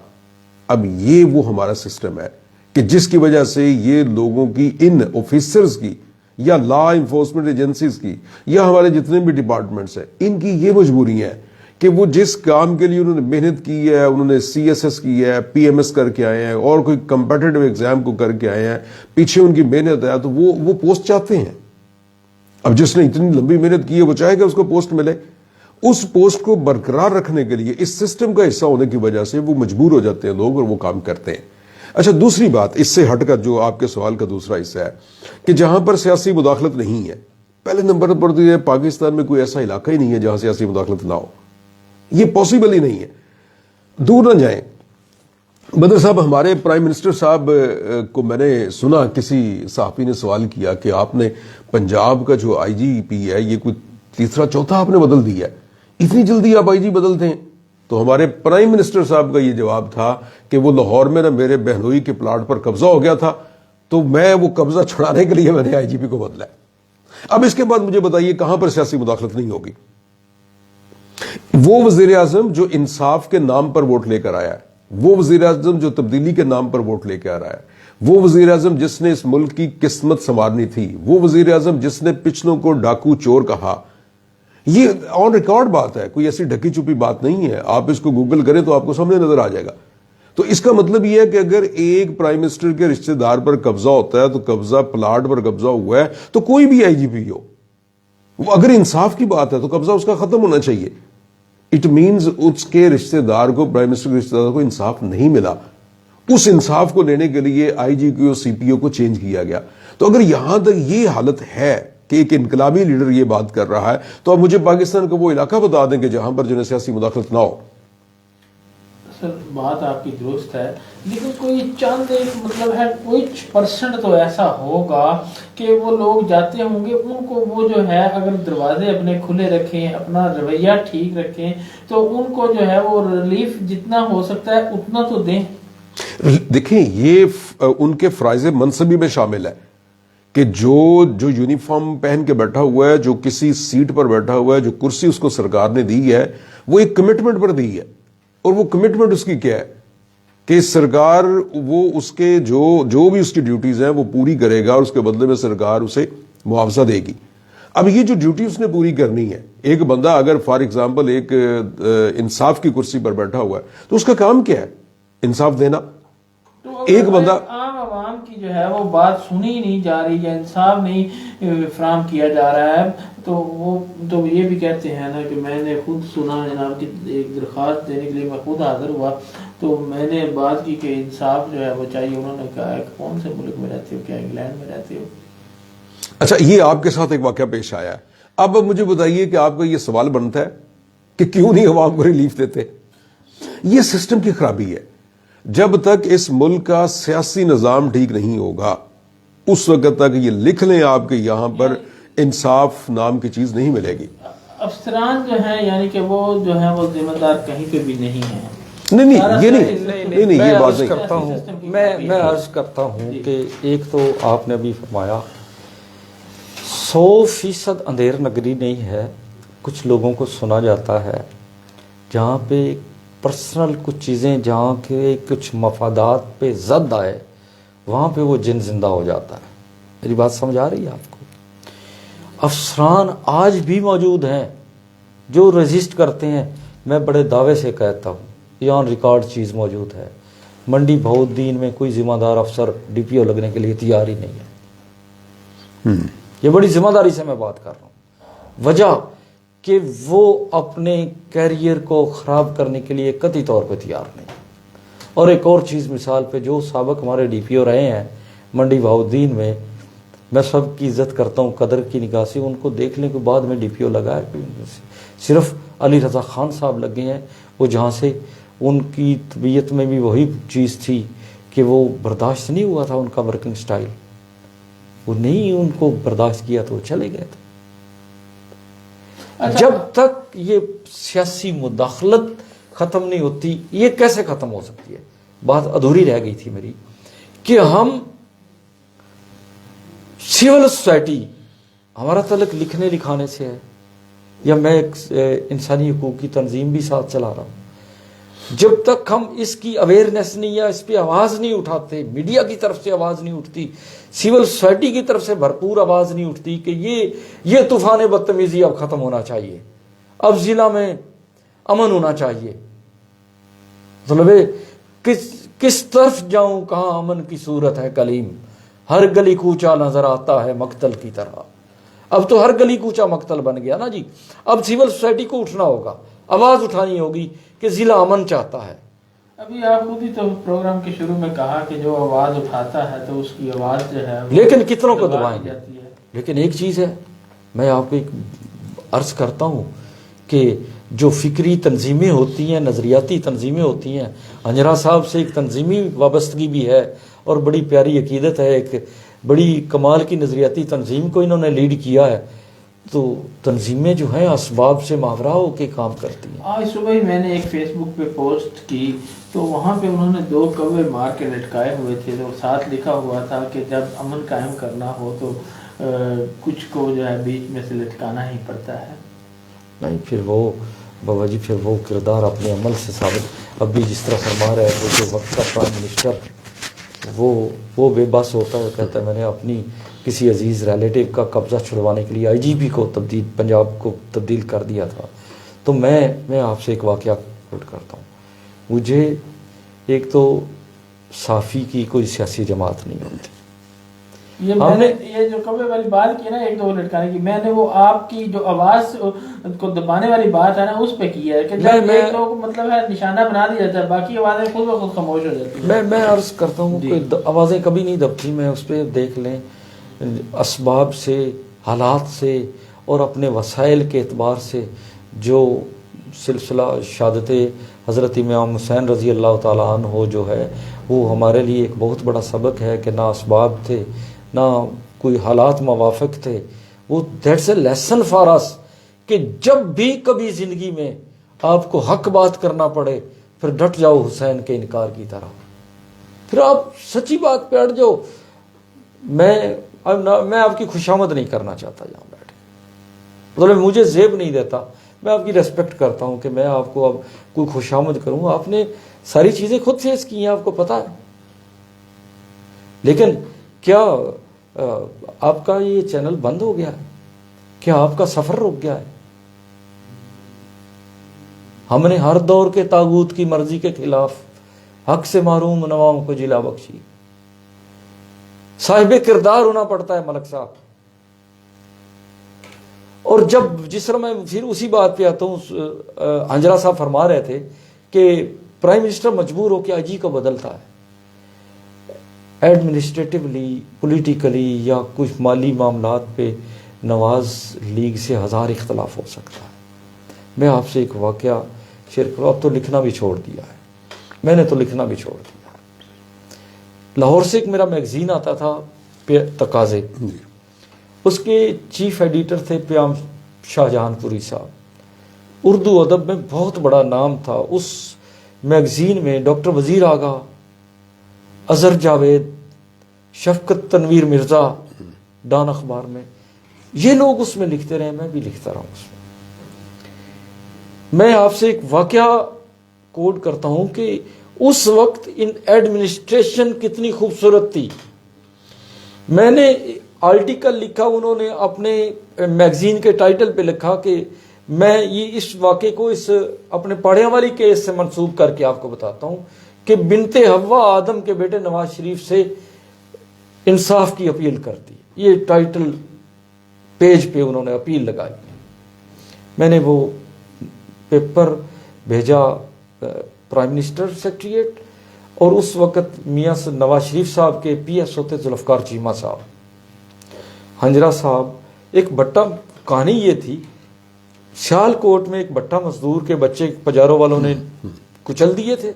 اب یہ وہ ہمارا سسٹم ہے کہ جس کی وجہ سے یہ لوگوں کی، ان آفیسرز کی یا لا انفورسمنٹ ایجنسیز کی یا ہمارے جتنے بھی ڈپارٹمنٹس ہیں، ان کی یہ مجبوری ہے کہ وہ جس کام کے لیے انہوں نے محنت کی ہے, انہوں نے CSS کی ہے, PMS کر کے آئے ہیں اور کوئی کمپیٹیٹو ایگزام کو کر کے آئے ہیں, پیچھے ان کی محنت ہے, تو وہ پوسٹ چاہتے ہیں. اب جس نے اتنی لمبی محنت کی ہے وہ چاہے گا اس کو پوسٹ ملے. اس پوسٹ کو برقرار رکھنے کے لیے اس سسٹم کا حصہ ہونے کی وجہ سے وہ مجبور ہو جاتے ہیں لوگ اور وہ کام کرتے ہیں. اچھا, دوسری بات اس سے ہٹ کر جو آپ کے سوال کا دوسرا حصہ ہے کہ جہاں پر سیاسی مداخلت نہیں ہے, پہلے نمبر پر تو یہ پاکستان میں کوئی ایسا علاقہ ہی نہیں ہے جہاں سیاسی مداخلت نہ ہو. یہ پاسبل ہی نہیں ہے. دور نہ جائیں, بدر صاحب, ہمارے پرائم منسٹر صاحب کو میں نے سنا کسی صحافی نے سوال کیا کہ آپ نے پنجاب کا جو IGP ہے یہ کوئی تیسرا چوتھا آپ نے بدل دیا ہے, اتنی جلدی آپ IG بدلتے ہیں؟ تو ہمارے پرائم منسٹر صاحب کا یہ جواب تھا کہ وہ لاہور میں نا میرے بہنوئی کے پلاٹ پر قبضہ ہو گیا تھا, تو میں وہ قبضہ چھڑانے کے لیے میں نے IGP کو بدلا ہے. اب اس کے بعد مجھے بتائیے کہاں پر سیاسی مداخلت نہیں ہوگی؟ وہ وزیر اعظم جو انصاف کے نام پر ووٹ لے کر آیا ہے, وہ وزیر اعظم جو تبدیلی کے نام پر ووٹ لے کے آ رہا ہے, وہ وزیر اعظم جس نے اس ملک کی قسمت سنوارنی تھی, وہ وزیر اعظم جس نے پچھلوں کو ڈاکو چور کہا, یہ آن ریکارڈ بات ہے, کوئی ایسی ڈھکی چھپی بات نہیں ہے. آپ اس کو گوگل کریں تو آپ کو سامنے نظر آ جائے گا. تو اس کا مطلب یہ ہے کہ اگر ایک پرائم منسٹر کے رشتہ دار پر قبضہ ہوتا ہے, تو قبضہ پلاٹ پر قبضہ ہوا ہے, تو کوئی بھی IGP ہو, اگر انصاف کی بات ہے تو قبضہ اس کا ختم ہونا چاہیے. اٹ مینز اس کے رشتہ دار کو, پرائم منسٹر کے رشتہ دار کو انصاف نہیں ملا. اس انصاف کو لینے کے لیے IG کو, CPO کو چینج کیا گیا. تو اگر یہاں تک یہ حالت ہے کہ ایک انقلابی لیڈر یہ بات کر رہا ہے, تو اب مجھے پاکستان کا وہ علاقہ بتا دیں کہ جہاں پر جو سیاسی مداخلت نہ ہو. سر بات آپ کی درست ہے, لیکن کوئی چند ایک مطلب ہے کچھ % تو ایسا ہوگا کہ وہ لوگ جاتے ہوں گے, ان کو وہ جو ہے اگر دروازے اپنے کھلے رکھیں, اپنا رویہ ٹھیک رکھیں, تو ان کو جو ہے وہ ریلیف جتنا ہو سکتا ہے اتنا تو دیں. دیکھیں, یہ ان کے فرائض منصبی میں شامل ہے کہ جو یونیفارم پہن کے بیٹھا ہوا ہے, جو کسی سیٹ پر بیٹھا ہوا ہے, جو کرسی اس کو سرکار نے دی ہے, وہ ایک کمٹمنٹ پر دی ہے. اور وہ کمٹمنٹ اس کی کیا ہے کہ سرکار وہ اس کے جو بھی اس کی ڈیوٹیز ہیں وہ پوری کرے گا, اور اس کے بدلے میں سرکار اسے معاوضہ دے گی. اب یہ جو ڈیوٹی اس نے پوری کرنی ہے, ایک بندہ اگر فار ایگزامپل ایک انصاف کی کرسی پر بیٹھا ہوا ہے, تو اس کا کام کیا ہے؟ انصاف دینا. ایک بندہ عام عوام کی جو ہے وہ بات سنی نہیں جا رہی ہے, انصاف نہیں فراہم کیا جا رہا ہے, تو وہ تو یہ بھی کہتے ہیں نا کہ میں نے خود سنا جناب کی ایک درخواست دینے کے لیے میں خود حاضر ہوا, تو میں نے بات کی کہ انصاف جو ہے وہ چاہیے. انہوں نے کہا کہ کون سے ملک میں رہتے ہو, کیا انگلینڈ میں رہتے ہو؟ اچھا, یہ آپ کے ساتھ ایک واقعہ پیش آیا ہے. اب مجھے بتائیے کہ آپ کا یہ سوال بنتا ہے کہ کیوں نہیں عوام کو ریلیف دیتے؟ یہ سسٹم کی خرابی ہے. جب تک اس ملک کا سیاسی نظام ٹھیک نہیں ہوگا, اس وقت تک یہ لکھ لیں آپ کے یہاں پر انصاف نام کی چیز نہیں ملے گی. افسران جو ہیں یعنی کہ وہ جو ہے وہ ذمہ دار کہیں پہ بھی نہیں ہیں. نہیں یہ بات نہیں کرتا ہوں. میں عرض کرتا ہوں کہ ایک تو آپ نے ابھی فرمایا 100% اندھیر نگری نہیں ہے. کچھ لوگوں کو سنا جاتا ہے جہاں پہ پرسنل کچھ چیزیں, جہاں کے کچھ مفادات پہ زد آئے, وہاں پہ وہ جن زندہ ہو جاتا ہے. میری بات سمجھ آ رہی ہے آپ کو؟ افسران آج بھی موجود ہیں جو رجسٹ کرتے ہیں. میں بڑے دعوے سے کہتا ہوں, یہ آن ریکارڈ چیز موجود ہے. منڈی بہودین میں کوئی ذمہ دار افسر DPO لگنے کے لیے تیار ہی نہیں ہے. یہ بڑی ذمہ داری سے میں بات کر رہا ہوں. وجہ کہ وہ اپنے کیریئر کو خراب کرنے کے لیے قطعی طور پہ تیار نہیں. اور ایک اور چیز مثال پہ, جو سابق ہمارے DPO رہے ہیں منڈی بہودین میں, میں سب کی عزت کرتا ہوں قدر کی نگاہ سے, ان کو دیکھنے کے بعد میں DPO لگا ہے. صرف علی رضا خان صاحب لگے ہیں, وہ جہاں سے ان کی طبیعت میں بھی وہی چیز تھی کہ وہ برداشت نہیں ہوا تھا ان کا ورکنگ سٹائل, وہ نہیں ان کو برداشت کیا تو وہ چلے گئے تھے. جب تک یہ سیاسی مداخلت ختم نہیں ہوتی, یہ کیسے ختم ہو سکتی ہے؟ بات ادھوری رہ گئی تھی میری کہ ہم سول سوسائٹی, ہمارا تعلق لکھنے لکھانے سے ہے, یا میں ایک انسانی حقوق کی تنظیم بھی ساتھ چلا رہا ہوں. جب تک ہم اس کی اویئرنیس نہیں, یا اس پہ آواز نہیں اٹھاتے, میڈیا کی طرف سے آواز نہیں اٹھتی, سول سوسائٹی کی طرف سے بھرپور آواز نہیں اٹھتی کہ یہ طوفان بدتمیزی اب ختم ہونا چاہیے. اب ضلع میں امن ہونا چاہیے. مطلب کس طرف جاؤں کہاں امن کی صورت ہے کلیم, ہر گلی کوچا نظر آتا ہے مقتل کی طرح. اب تو ہر گلی کوچا مقتل بن گیا نا جی. اب سول سوسائٹی کو اٹھنا ہوگا, آواز اٹھانی ہوگی کہ ضلع امن چاہتا ہے. ابھی آپ خود ہی تو پروگرام کے شروع میں کہا کہ جو آواز اٹھاتا ہے تو اس کی آواز جو ہے لیکن کتنوں کو دبائیں گے. جاتی ہے. لیکن ایک چیز ہے, میں آپ کو ایک عرض کرتا ہوں کہ جو فکری تنظیمیں ہوتی ہیں, نظریاتی تنظیمیں ہوتی ہیں, انجرا صاحب سے ایک تنظیمی وابستگی بھی ہے اور بڑی پیاری عقیدت ہے. ایک بڑی کمال کی نظریاتی تنظیم کو انہوں نے لیڈ کیا ہے. تو تنظیمیں جو ہیں اسباب سے ماورا ہو کے کام کرتی ہیں. آج صبح ہی میں نے ایک فیس بک پہ پوسٹ کی تو وہاں پہ انہوں نے 2 کوے مار کے لٹکائے ہوئے تھے, تو ساتھ لکھا ہوا تھا کہ جب امن قائم کرنا ہو تو کچھ کو جو ہے بیچ میں سے لٹکانا ہی پڑتا ہے. نہیں, پھر وہ بابا جی پھر وہ کردار اپنے عمل سے ثابت. اب بھی جس طرح فرما رہے تھے کہ وقت کا پرائم منسٹر وہ بے بس ہوتا ہے, کہتا ہے میں نے اپنی کسی عزیز ریلیٹیو کا قبضہ چھڑوانے کے لیے IGP کو پنجاب کو تبدیل کر دیا تھا. تو میں آپ سے ایک واقعہ کوٹ کرتا ہوں. مجھے ایک تو صافی کی کوئی سیاسی جماعت نہیں ہوتی. یہ جو کبے والی بات کی نا, 1-2 لٹکانے کی, میں نے وہ آپ کی جو آواز کو دبانے والی بات ہے نا اس پہ کی ہے کہ جب 1-2 کو مطلب ہے نشانہ بنا دیا جاتا ہے, باقی آوازیں خود بخود خاموش ہو جاتی ہیں. میں عرض کرتا ہوں کہ آوازیں کبھی نہیں دبتی. میں اس پہ دیکھ لیں اسباب سے, حالات سے اور اپنے وسائل کے اعتبار سے جو سلسلہ شہادت حضرت امام حسین رضی اللہ تعالیٰ عنہ جو ہے وہ ہمارے لیے ایک بہت بڑا سبق ہے کہ نہ اسباب تھے نہ کوئی حالات موافق تھے. وہ دیٹس اے لیسن فار اس کہ جب بھی کبھی زندگی میں آپ کو حق بات کرنا پڑے پھر ڈٹ جاؤ حسین کے انکار کی طرح, پھر آپ سچی بات پہ اٹ جاؤ. میں آپ کی خوشامد نہیں کرنا چاہتا یہاں بیٹھے, مطلب مجھے زیب نہیں دیتا. میں آپ کی ریسپیکٹ کرتا ہوں کہ میں آپ کو اب کوئی خوشامد کروں. آپ نے ساری چیزیں خود فیس کی ہیں, آپ کو پتا ہے. لیکن کیا آپ کا یہ چینل بند ہو گیا ہے؟ کیا آپ کا سفر رک گیا ہے؟ ہم نے ہر دور کے طاغوت کی مرضی کے خلاف حق سے محروم نوام کو جلا بخشی. صاحب کردار ہونا پڑتا ہے ملک صاحب. اور جس طرح میں پھر اسی بات پہ آتا ہوں, انجرا صاحب فرما رہے تھے کہ پرائم منسٹر مجبور ہو کے IG کو بدلتا ہے. ایڈمنسٹریٹولی, پولیٹیکلی یا کچھ مالی معاملات پہ نواز لیگ سے 1000 اختلاف ہو سکتا ہے. میں آپ سے ایک واقعہ شیئر کروں. اب تو لکھنا بھی چھوڑ دیا ہے, میں نے تو لکھنا بھی چھوڑ دیا. لاہور سے ایک میرا میگزین آتا تھا تقاضے, اس کے چیف ایڈیٹر تھے پیام شاہ جہان پوری صاحب. اردو ادب میں بہت بڑا نام تھا. اس میگزین میں ڈاکٹر وزیر آغا, اظہر جاوید, شفقت تنویر مرزا ڈان اخبار میں, یہ لوگ اس میں لکھتے رہے, میں بھی لکھتا رہا اس میں. میں آپ سے ایک واقعہ کوٹ کرتا ہوں کہ اس وقت ان ایڈمنسٹریشن کتنی خوبصورت تھی. میں نے آرٹیکل لکھا, انہوں نے اپنے میگزین کے ٹائٹل پہ لکھا کہ میں یہ اس واقعے کو اس اپنے پڑھے والی کیس سے منسوب کر کے آپ کو بتاتا ہوں کہ بنت حوا آدم کے بیٹے نواز شریف سے انصاف کی اپیل کرتی. یہ ٹائٹل پیج پہ انہوں نے اپیل لگائی. میں نے وہ پیپر بھیجا پرائم منسٹر سیکریٹریٹ, اور اس وقت میاں نواز شریف صاحب کے PS ہوتے ذوالفقار چیمہ صاحب. ہنجرا صاحب ایک بٹا, کہانی یہ تھی سیال کوٹ میں ایک بٹا مزدور کے بچے پجاروں والوں نے کچل دیے تھے.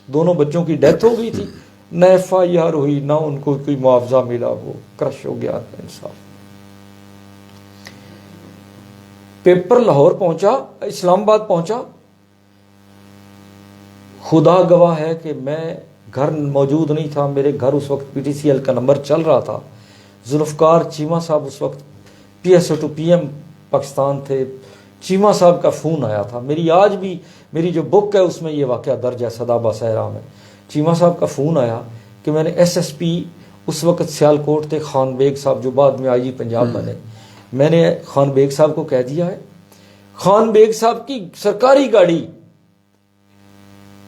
دونوں بچوں کی ڈیتھ ہو گئی تھی, نہ FIR ہوئی نہ ان کو کوئی معاوضہ ملا, وہ کرش ہو گیا انصاف. پیپر لاہور پہنچا, اسلام آباد پہنچا. خدا گواہ ہے کہ میں گھر موجود نہیں تھا, میرے گھر اس وقت PTCL کا نمبر چل رہا تھا. ذوالفقار چیمہ صاحب اس وقت PSO to PM پاکستان تھے. چیمہ صاحب کا فون آیا تھا. میری آج بھی میری جو بک ہے اس میں یہ واقعہ درج ہے, صدابہ صحرا میں. چیمہ صاحب کا فون آیا کہ میں نے SSP اس وقت سیال کوٹ تھے خان بیگ صاحب جو بعد میں IG پنجاب بنے, میں نے خان بیگ صاحب کو کہہ دیا ہے. خان بیگ صاحب کی سرکاری گاڑی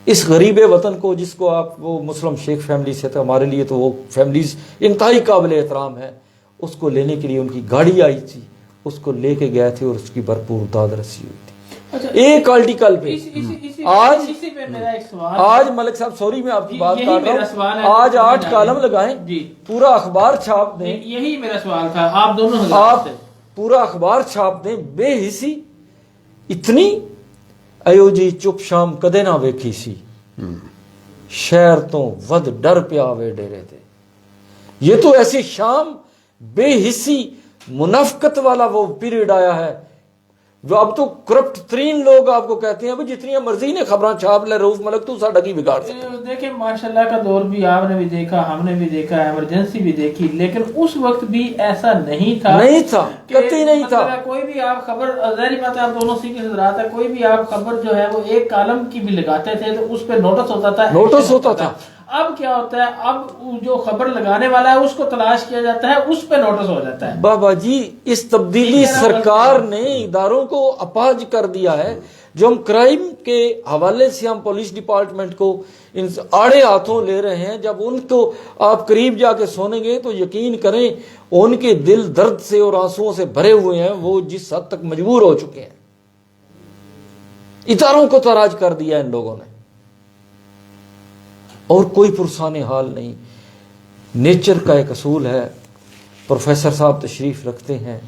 اس غریب وطن کو، جس کو آپ وہ مسلم شیخ فیملی سے تھے، ہمارے لیے تو وہ فیملیز انتہائی قابل احترام ہے، اس کو لینے کے لیے ان کی گاڑی آئی تھی، اس کو لے کے گئے تھے اور اس کی بھرپور داد رسی ہوئی تھی ایک آرٹیکل پہ۔ آج ملک صاحب سوری میں آپ کی بات کر رہا ہوں، آج 8 کالم لگائیں، پورا اخبار چھاپ دیں، یہی میرا سوال تھا، آپ دونوں آپ پورا اخبار چھاپ دیں، بے حسی اتنی ایو جی چپ شام کدے نہ ویکھی سی، شہر تو ود ڈر پہ آوے ڈیرے تھے۔ یہ تو ایسی شام بے حسی منافقت والا وہ پیریڈ آیا ہے جو اب تو کرپٹ ترین لوگ آپ کو کہتے ہیں جتنی مرضی نے خبراں چھاپ لے، رؤف ملک تو ساڈا کی بگاڑ سکتا۔ دیکھیں ماشاءاللہ کا دور بھی آپ نے بھی دیکھا، ہم نے بھی دیکھا، ایمرجنسی بھی دیکھی، لیکن اس وقت بھی ایسا نہیں تھا، قطعی نہیں تھا۔ کوئی بھی آپ خبر، ظاہری بات ہے آپ دونوں سی کے حضرات ہے، کوئی بھی آپ خبر جو ہے وہ ایک کالم کی بھی لگاتے تھے تو اس پہ نوٹس ہوتا تھا۔ اب کیا ہوتا ہے، اب جو خبر لگانے والا ہے اس کو تلاش کیا جاتا ہے، اس پہ نوٹس ہو جاتا ہے۔ بابا جی اس تبدیلی سرکار نے اداروں کو اپاہج کر دیا ہے، جو ہم کرائم کے حوالے سے ہم پولیس ڈپارٹمنٹ کو ان آڑے ہاتھوں لے رہے ہیں، جب ان کو آپ قریب جا کے سنیں گے تو یقین کریں ان کے دل درد سے اور آنسوؤں سے بھرے ہوئے ہیں، وہ جس حد تک مجبور ہو چکے ہیں۔ اداروں کو تاراج کر دیا ان لوگوں نے، اور کوئی پرسان حال نہیں۔ نیچر کا ایک اصول ہے، پروفیسر صاحب تشریف رکھتے ہیں،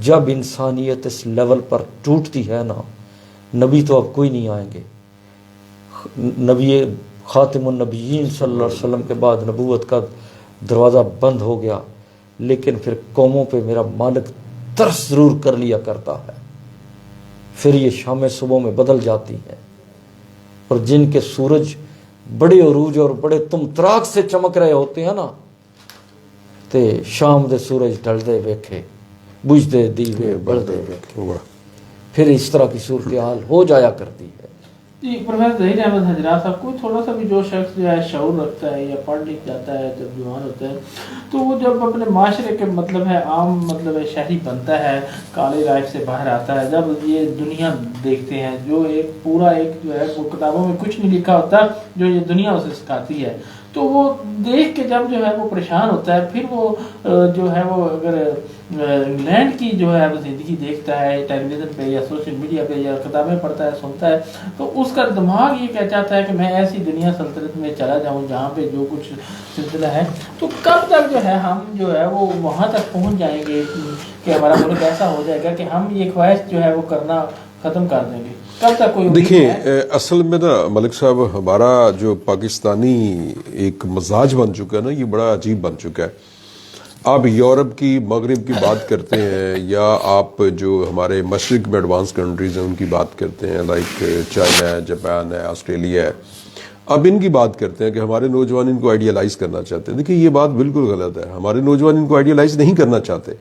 جب انسانیت اس لیول پر ٹوٹتی ہے نا، نبی تو اب کوئی نہیں آئیں گے۔ نبی خاتم النبیین صلی اللہ علیہ وسلم کے بعد نبوت کا دروازہ بند ہو گیا، لیکن پھر قوموں پہ میرا مالک ترس ضرور کر لیا کرتا ہے، پھر یہ شام صبح میں بدل جاتی ہیں، اور جن کے سورج بڑے عروج اور بڑے تم تراک سے چمک رہے ہوتے ہیں نا، تے شام دے سورج ڈھلدے ویکھے، بجھدے دیوے بڑھدے ویکھے، پھر اس طرح کی صورتحال ہو جایا کرتی ہے۔ جی پروفیسر ظہیر احمد حجرات صاحب، کوئی تھوڑا سا بھی جو شخص جو ہے شعور رکھتا ہے یا پڑھ لکھ جاتا ہے، جب جوان ہوتا ہے تو وہ جب اپنے معاشرے کے مطلب ہے عام مطلب ہے شہری بنتا ہے، کالج لائف سے باہر آتا ہے، جب یہ دنیا دیکھتے ہیں جو ایک پورا ایک جو ہے وہ کتابوں میں کچھ نہیں لکھا ہوتا جو یہ دنیا اسے سکھاتی ہے، تو وہ دیکھ کے جب جو ہے وہ پریشان ہوتا ہے، پھر وہ جو ہے وہ اگر انگلینڈ کی جو ہے وہ زندگی دیکھتا ہے ٹیلی ویژن پہ یا سوشل میڈیا پہ یا کتابیں پڑھتا ہے، سنتا ہے، تو اس کا دماغ یہ کہہ چاہتا ہے کہ میں ایسی دنیا سلطنت میں چلا جاؤں جہاں پہ جو کچھ سلسلہ ہے۔ تو کب تک جو ہے ہم جو ہے وہ وہاں تک پہنچ جائیں گے کہ ہمارا ملک ایسا ہو جائے گا کہ ہم یہ خواہش جو ہے وہ کرنا ختم کر دیں گے؟ کب تک کوئی دیکھیں اصل میں نا ملک صاحب، ہمارا جو پاکستانی ایک مزاج بن چکا ہے نا، یہ بڑا عجیب بن چکا ہے۔ آپ یورپ کی، مغرب کی بات کرتے ہیں، یا آپ جو ہمارے مشرق میں ایڈوانس کنٹریز ہیں ان کی بات کرتے ہیں، لائک چائنا ہے، جاپان ہے، آسٹریلیا ہے، اب ان کی بات کرتے ہیں کہ ہمارے نوجوان ان کو آئیڈیالائز کرنا چاہتے ہیں۔ دیکھیں یہ بات بالکل غلط ہے، ہمارے نوجوان ان کو آئیڈیالائز نہیں کرنا چاہتے۔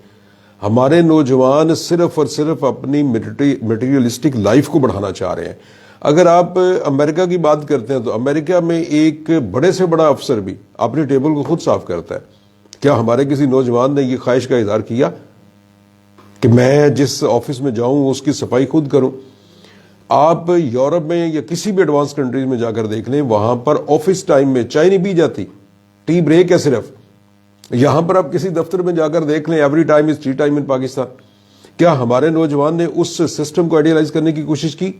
ہمارے نوجوان صرف اور صرف اپنی میٹیریلسٹک لائف کو بڑھانا چاہ رہے ہیں۔ اگر آپ امریکہ کی بات کرتے ہیں تو امریکہ میں ایک بڑے سے بڑا افسر بھی اپنے ٹیبل کو خود صاف کرتا ہے۔ کیا ہمارے کسی نوجوان نے یہ خواہش کا اظہار کیا کہ میں جس آفس میں جاؤں اس کی صفائی خود کروں؟ آپ یورپ میں یا کسی بھی ایڈوانس کنٹریز میں جا کر دیکھ لیں، وہاں پر آفس ٹائم میں چائے نہیں پی جاتی، ٹی بریک ہے صرف۔ یہاں پر آپ کسی دفتر میں جا کر دیکھ لیں، every time is tea time in Pakistan. کیا ہمارے نوجوان نے اس سسٹم کو آئیڈیالائز کرنے کی کوشش کی؟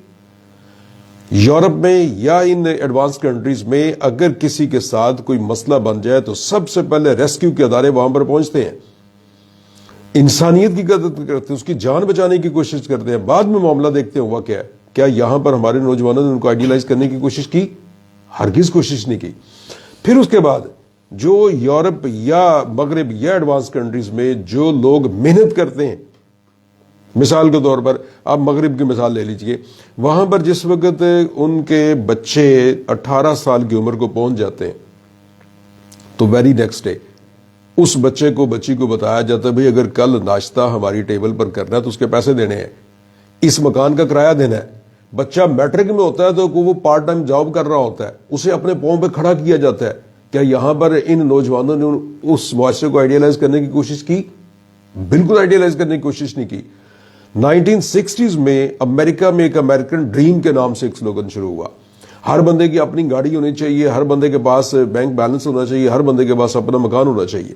یورپ میں یا ان ایڈوانس کنٹریز میں اگر کسی کے ساتھ کوئی مسئلہ بن جائے تو سب سے پہلے ریسکیو کے ادارے وہاں پر پہنچتے ہیں، انسانیت کی قدر کرتے ہیں، اس کی جان بچانے کی کوشش کرتے ہیں، بعد میں معاملہ دیکھتے ہیں ہوا کیا ہے۔ کیا یہاں پر ہمارے نوجوانوں نے ان کو آئیڈیالائز کرنے کی کوشش کی؟ ہرگز کوشش نہیں کی۔ پھر اس کے بعد جو یورپ یا مغرب یا ایڈوانس کنٹریز میں جو لوگ محنت کرتے ہیں، مثال کے طور پر آپ مغرب کی مثال لے لیجئے، وہاں پر جس وقت ان کے بچے 18 سال کی عمر کو پہنچ جاتے ہیں تو ویری نیکسٹ ڈے اس بچے کو بچی کو بتایا جاتا ہے بھئی اگر کل ناشتہ ہماری ٹیبل پر کرنا ہے تو اس کے پیسے دینے ہیں، اس مکان کا کرایہ دینا ہے۔ بچہ میٹرک میں ہوتا ہے تو وہ پارٹ ٹائم جاب کر رہا ہوتا ہے، اسے اپنے پاؤں پہ کھڑا کیا جاتا ہے۔ کیا یہاں پر ان نوجوانوں نے اس معاشرے کو آئیڈیالائز کرنے کی کوشش کی؟ بالکل آئیڈیالائز کرنے کی کوشش نہیں کی۔ 1960s میں امریکہ میں ایک امریکن ڈریم کے نام سے ایک سلوگن شروع ہوا۔ ہر بندے کی اپنی گاڑی ہونی چاہیے, ہر بندے کے پاس بینک بیلنس ہونا چاہیے, ہر بندے کے پاس اپنا مکان ہونا چاہیے.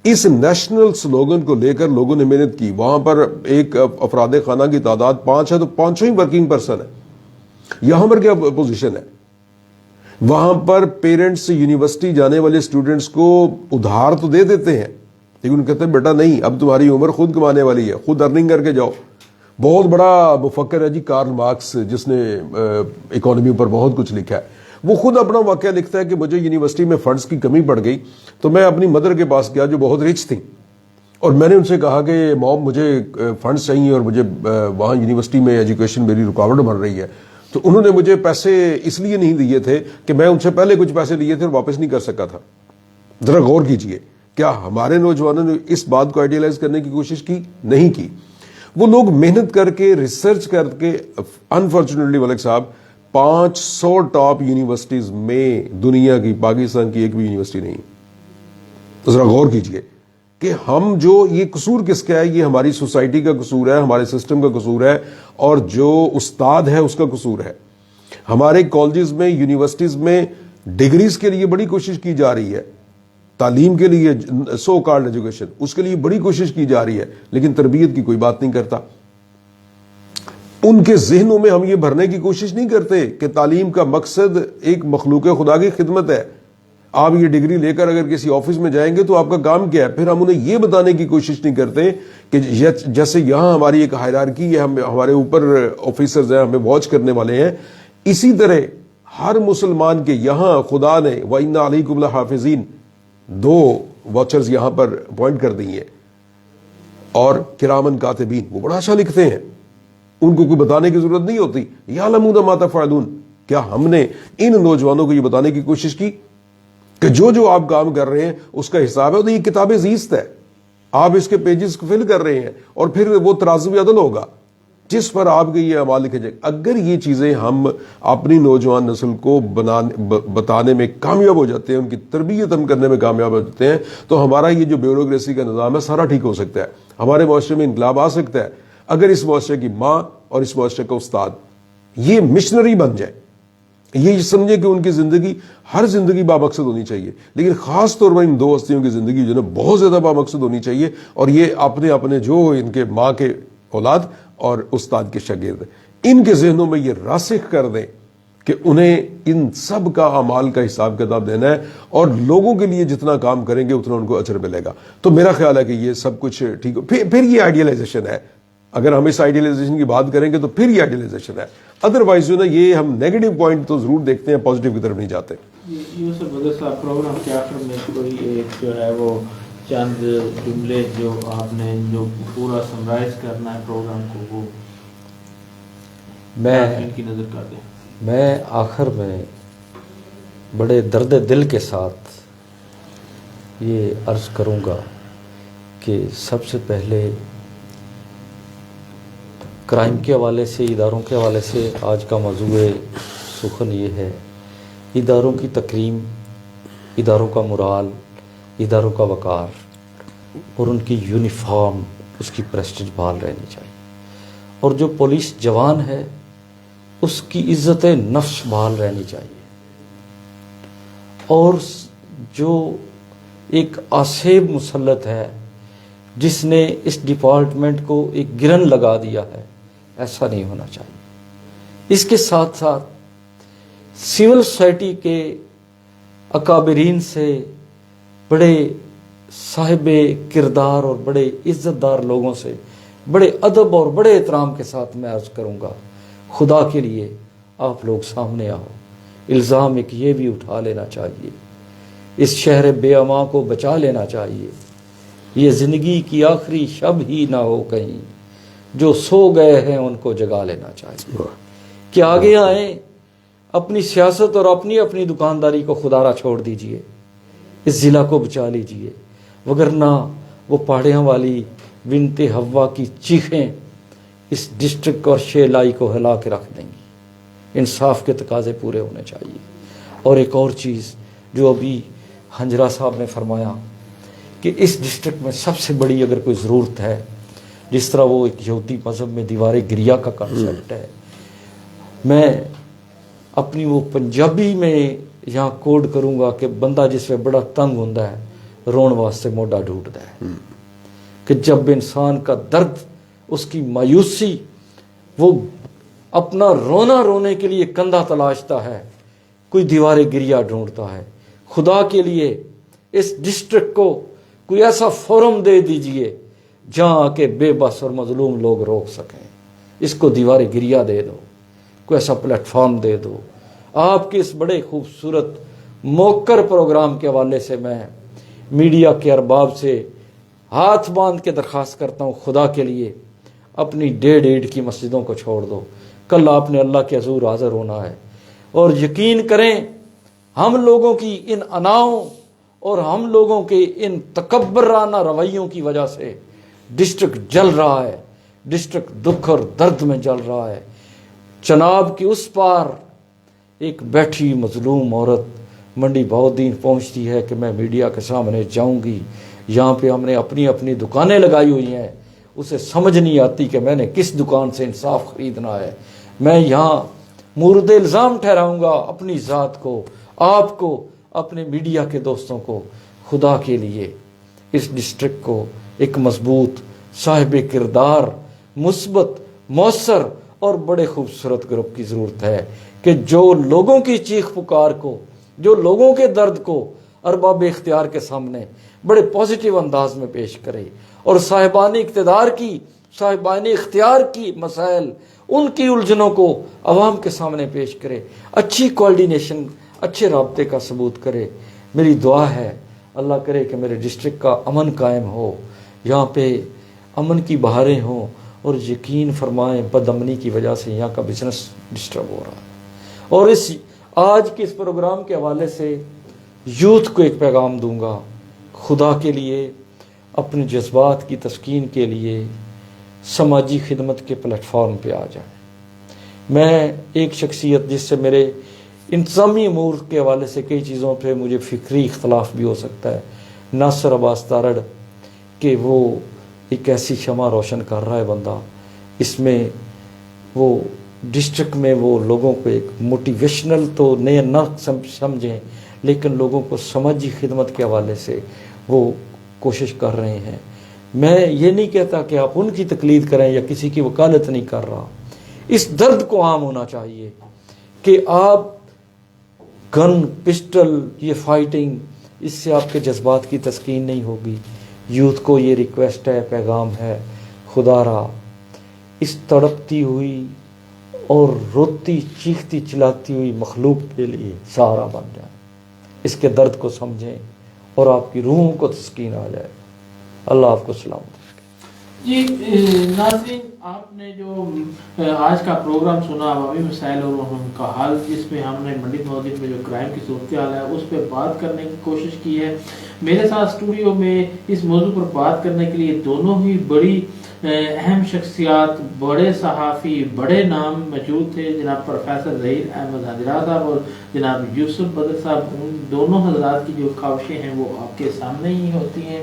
اس نیشنل سلوگن کو لے کر لوگوں نے محنت کی. وہاں پر ایک افراد خانہ کی تعداد 5 ہے تو 5 ہی ورکنگ پرسن ہے. یہاں پر کیا پوزیشن ہے؟ وہاں پر پیرنٹس یونیورسٹی جانے والے اسٹوڈنٹس کو ادھار تو دے دیتے ہیں, لیکن کہتے ہیں بیٹا نہیں, اب تمہاری عمر خود کمانے والی ہے, خود ارننگ کر کے جاؤ. بہت بڑا مفکر ہے جی کارل مارکس, جس نے اکانومی پر بہت کچھ لکھا ہے. وہ خود اپنا واقعہ لکھتا ہے کہ مجھے یونیورسٹی میں فنڈز کی کمی پڑ گئی تو میں اپنی مدر کے پاس گیا جو بہت رچ تھیں, اور میں نے ان سے کہا کہ مام مجھے فنڈز چاہیے اور مجھے وہاں یونیورسٹی میں ایجوکیشن میری رکاوٹ بن رہی ہے. تو انہوں نے مجھے پیسے اس لیے نہیں دیے تھے کہ میں ان سے پہلے کچھ پیسے لیے تھے اور واپس نہیں کر سکا تھا. ذرا غور کیجئے, کیا ہمارے نوجوانوں نے اس بات کو آئیڈیلائز کرنے کی کوشش کی؟ نہیں کی. وہ لوگ محنت کر کے ریسرچ کر کے, انفارچونیٹلی ملک صاحب 500 ٹاپ یونیورسٹیز میں دنیا کی, پاکستان کی ایک بھی یونیورسٹی نہیں. تو ذرا غور کیجئے کہ ہم جو یہ قصور کس کا ہے؟ یہ ہماری سوسائٹی کا قصور ہے, ہمارے سسٹم کا قصور ہے, اور جو استاد ہے اس کا قصور ہے. ہمارے کالجز میں, یونیورسٹیز میں ڈگریز کے لیے بڑی کوشش کی جا رہی ہے, تعلیم کے لیے, سو کالڈ ایجوکیشن, اس کے لیے بڑی کوشش کی جا رہی ہے, لیکن تربیت کی کوئی بات نہیں کرتا. ان کے ذہنوں میں ہم یہ بھرنے کی کوشش نہیں کرتے کہ تعلیم کا مقصد ایک مخلوق خدا کی خدمت ہے. آپ یہ ڈگری لے کر اگر کسی آفس میں جائیں گے تو آپ کا کام کیا ہے؟ پھر ہم انہیں یہ بتانے کی کوشش نہیں کرتے کہ جیسے یہاں ہماری ایک ہائرارکی ہے, ہمارے اوپر آفیسرز ہیں, ہمیں واچ کرنے والے ہیں, اسی طرح ہر مسلمان کے یہاں خدا نے وَإِنَّ عَلَيْكُمْ لَحَافِظِينَ 2 واچرز یہاں پر اپوائنٹ کر دی ہیں, اور کرامن کاتبین, وہ بڑا اچھا لکھتے ہیں, ان کو کوئی بتانے کی ضرورت نہیں ہوتی. یعلمون ما تفعلون. کیا ہم نے ان نوجوانوں کو یہ بتانے کی کوشش کی کہ جو آپ کام کر رہے ہیں اس کا حساب ہے؟ تو یہ کتاب زیست ہے, آپ اس کے پیجز کو فل کر رہے ہیں, اور پھر وہ ترازو عدل ہوگا جس پر آپ کے یہ اعمال لکھے جائیں. اگر یہ چیزیں ہم اپنی نوجوان نسل کو بتانے میں کامیاب ہو جاتے ہیں, ان کی تربیت ہم کرنے میں کامیاب ہو جاتے ہیں, تو ہمارا یہ جو بیوروکریسی کا نظام ہے سارا ٹھیک ہو سکتا ہے, ہمارے معاشرے میں انقلاب آ سکتا ہے. اگر اس معاشرے کی ماں اور اس معاشرے کا استاد یہ مشنری بن جائے, یہ سمجھے کہ ان کی زندگی, ہر زندگی بامقصد ہونی چاہیے, لیکن خاص طور پر ان 2 ہستیوں کی زندگی جو ہے بہت زیادہ بامقصد ہونی چاہیے, اور یہ اپنے جو ان کے ماں کے اولاد اور استاد کے شاگرد, ان کے ذہنوں میں یہ راسخ کر دیں کہ انہیں ان سب کا اعمال کا حساب کتاب دینا ہے, اور لوگوں کے لیے جتنا کام کریں گے اتنا ان کو اجر ملے گا. تو میرا خیال ہے کہ یہ سب کچھ ٹھیک ہو. پھر یہ آئیڈیلائزیشن ہے. اگر ہم اس آئیڈیلائزیشن کی بات کریں گے تو پھر یہ آئیڈیلائزیشن ہے. ادروائز جو نا یہ ہم نیگیٹو پوائنٹ تو ضرور دیکھتے ہیں, پازیٹیو کی طرف نہیں جاتے. یوسف بدر صاحب, پروگرام کے آخر میں کوئی ایک جو ہے وہ چند جملے جو آپ نے جو پورا سمرائز کرنا ہے پروگرام کو, وہ ان کی نظر کر دیں. میں آخر میں بڑے درد دل کے ساتھ یہ عرض کروں گا کہ سب سے پہلے کرائم کے حوالے سے, اداروں کے حوالے سے آج کا موضوع سخن یہ ہے, اداروں کی تکریم, اداروں کا مرال, اداروں کا وقار, اور ان کی یونیفارم, اس کی پریسٹیج بحال رہنی چاہیے. اور جو پولیس جوان ہے اس کی عزت نفس بحال رہنی چاہیے. اور جو ایک آصیب مسلط ہے جس نے اس ڈپارٹمنٹ کو ایک گرن لگا دیا ہے, ایسا نہیں ہونا چاہیے. اس کے ساتھ ساتھ سول سوسائٹی کے اکابرین سے, بڑے صاحب کردار اور بڑے عزت دار لوگوں سے بڑے ادب اور بڑے احترام کے ساتھ میں عرض کروں گا, خدا کے لیے آپ لوگ سامنے آؤ. الزام ایک یہ بھی اٹھا لینا چاہیے, اس شہر بے امان کو بچا لینا چاہیے. یہ زندگی کی آخری شب ہی نہ ہو کہیں, جو سو گئے ہیں ان کو جگا لینا چاہیے. کہ آگے آئیں, اپنی سیاست اور اپنی اپنی دکانداری کو خدارہ چھوڑ دیجئے, اس ضلع کو بچا لیجئے, وگرنہ وہ پہاڑیاں والی بنت حوا کی چیخیں اس ڈسٹرکٹ اور شیلائی کو ہلا کے رکھ دیں گی. انصاف کے تقاضے پورے ہونے چاہیے. اور ایک اور چیز جو ابھی ہنجرا صاحب نے فرمایا کہ اس ڈسٹرکٹ میں سب سے بڑی اگر کوئی ضرورت ہے, جس طرح وہ ایک یہودی مذہب میں دیوار گریا کا کنسیپٹ ہے, میں اپنی وہ پنجابی میں یہاں کوڈ کروں گا کہ بندہ جس میں بڑا تنگ ہوتا ہے رون واسطے موڈا ڈھونڈتا ہے، کہ جب انسان کا درد، اس کی مایوسی، وہ اپنا رونا رونے کے لیے کندھا تلاشتا ہے، کوئی دیوار گریا ڈھونڈتا ہے۔ خدا کے لیے اس ڈسٹرکٹ کو کوئی ایسا فورم دے دیجئے جہاں آ کے بے بس اور مظلوم لوگ روک سکیں، اس کو دیوار گریا دے دو، کوئی ایسا پلیٹ فارم دے دو۔ آپ کے اس بڑے خوبصورت موکر پروگرام کے حوالے سے میں میڈیا کے ارباب سے ہاتھ باندھ کے درخواست کرتا ہوں، خدا کے لیے اپنی 1.5 کی مسجدوں کو چھوڑ دو۔ کل آپ نے اللہ کے حضور حاضر ہونا ہے، اور یقین کریں ہم لوگوں کی ان اناؤں اور ہم لوگوں کے ان تکبرانہ رویوں کی وجہ سے ڈسٹرکٹ جل رہا ہے، ڈسٹرکٹ دکھ اور درد میں جل رہا ہے۔ چناب کی اس پار ایک بیٹھی مظلوم عورت منڈی بہاؤالدین پہنچتی ہے کہ میں میڈیا کے سامنے جاؤں گی، یہاں پہ ہم نے اپنی اپنی دکانیں لگائی ہوئی ہیں، اسے سمجھ نہیں آتی کہ میں نے کس دکان سے انصاف خریدنا ہے۔ میں یہاں مورد الزام ٹھہراؤں گا اپنی ذات کو، آپ کو، اپنے میڈیا کے دوستوں کو۔ خدا کے لیے اس ڈسٹرکٹ کو ایک مضبوط، صاحب کردار، مثبت، مؤثر اور بڑے خوبصورت گروپ کی ضرورت ہے کہ جو لوگوں کی چیخ پکار کو، جو لوگوں کے درد کو ارباب اختیار کے سامنے بڑے پازیٹیو انداز میں پیش کرے، اور صاحبان اقتدار کی، صاحبان اختیار کی مسائل، ان کی الجھنوں کو عوام کے سامنے پیش کرے، اچھی کوارڈینیشن، اچھے رابطے کا ثبوت کرے۔ میری دعا ہے اللہ کرے کہ میرے ڈسٹرکٹ کا امن قائم ہو، یہاں پہ امن کی بہاریں ہوں، اور یقین فرمائیں بد امنی کی وجہ سے یہاں کا بزنس ڈسٹرب ہو رہا ہے۔ اور اس آج کے اس پروگرام کے حوالے سے یوتھ کو ایک پیغام دوں گا، خدا کے لیے اپنے جذبات کی تسکین کے لیے سماجی خدمت کے پلیٹ فارم پہ آ جائیں۔ میں ایک شخصیت جس سے میرے انتظامی امور کے حوالے سے کئی چیزوں پہ مجھے فکری اختلاف بھی ہو سکتا ہے، ناصر عباس تارڑ، کہ وہ ایک ایسی شمع روشن کر رہا ہے بندہ، اس میں وہ ڈسٹرکٹ میں وہ لوگوں کو ایک موٹیویشنل تو نہ سمجھیں، لیکن لوگوں کو سماجی خدمت کے حوالے سے وہ کوشش کر رہے ہیں۔ میں یہ نہیں کہتا کہ آپ ان کی تقلید کریں یا کسی کی وکالت نہیں کر رہا، اس درد کو عام ہونا چاہیے کہ آپ گن، پسٹل، یہ فائٹنگ، اس سے آپ کے جذبات کی تسکین نہیں ہوگی۔ یوتھ کو یہ ریکویسٹ ہے، پیغام ہے، خدا را اس تڑپتی ہوئی اور روتی چیختی چلاتی ہوئی مخلوق کے لیے سہارا بن جائیں، اس کے درد کو سمجھیں اور آپ کی روحوں کو تسکین آ جائے۔ اللہ آپ کو سلامت۔ جی ناظرین، آپ نے جو آج کا پروگرام سنا عوامی مسائل اور ان کا حل، جس میں ہم نے منڈی بہاؤالدین میں جو کرائم کی صورتحال ہے اس پہ بات کرنے کی کوشش کی ہے۔ میرے ساتھ اسٹوڈیو میں اس موضوع پر بات کرنے کے لیے دونوں ہی بڑی اہم شخصیات، بڑے صحافی، بڑے نام موجود تھے، جناب پروفیسر ظہیر احمد حجرا صاحب اور جناب یوسف بدر صاحب۔ ان دونوں حضرات کی جو کاوشیں ہیں وہ آپ کے سامنے ہی ہوتی ہیں۔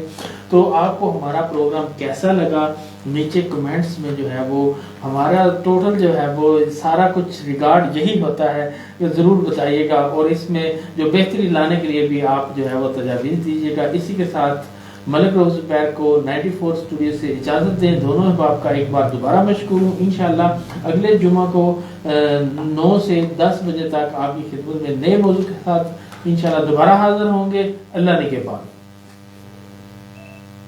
تو آپ کو ہمارا پروگرام کیسا لگا نیچے کمنٹس میں جو ہے وہ ہمارا ٹوٹل جو ہے وہ سارا کچھ ریگارڈ یہی ہوتا ہے، ضرور بتائیے گا، اور اس میں جو بہتری لانے کے لیے بھی آپ جو ہے وہ تجاویز دیجیے گا۔ اسی کے ساتھ ملک روز زبیر کو 94 اسٹوڈیو سے اجازت دیں۔ دونوں احباب کا ایک بار دوبارہ مشکور ہوں۔ انشاءاللہ اگلے جمعہ کو 9 سے 10 بجے تک آپ کی خدمت میں نئے موضوع کے ساتھ انشاءاللہ دوبارہ حاضر ہوں گے۔ اللہ نے کے بعد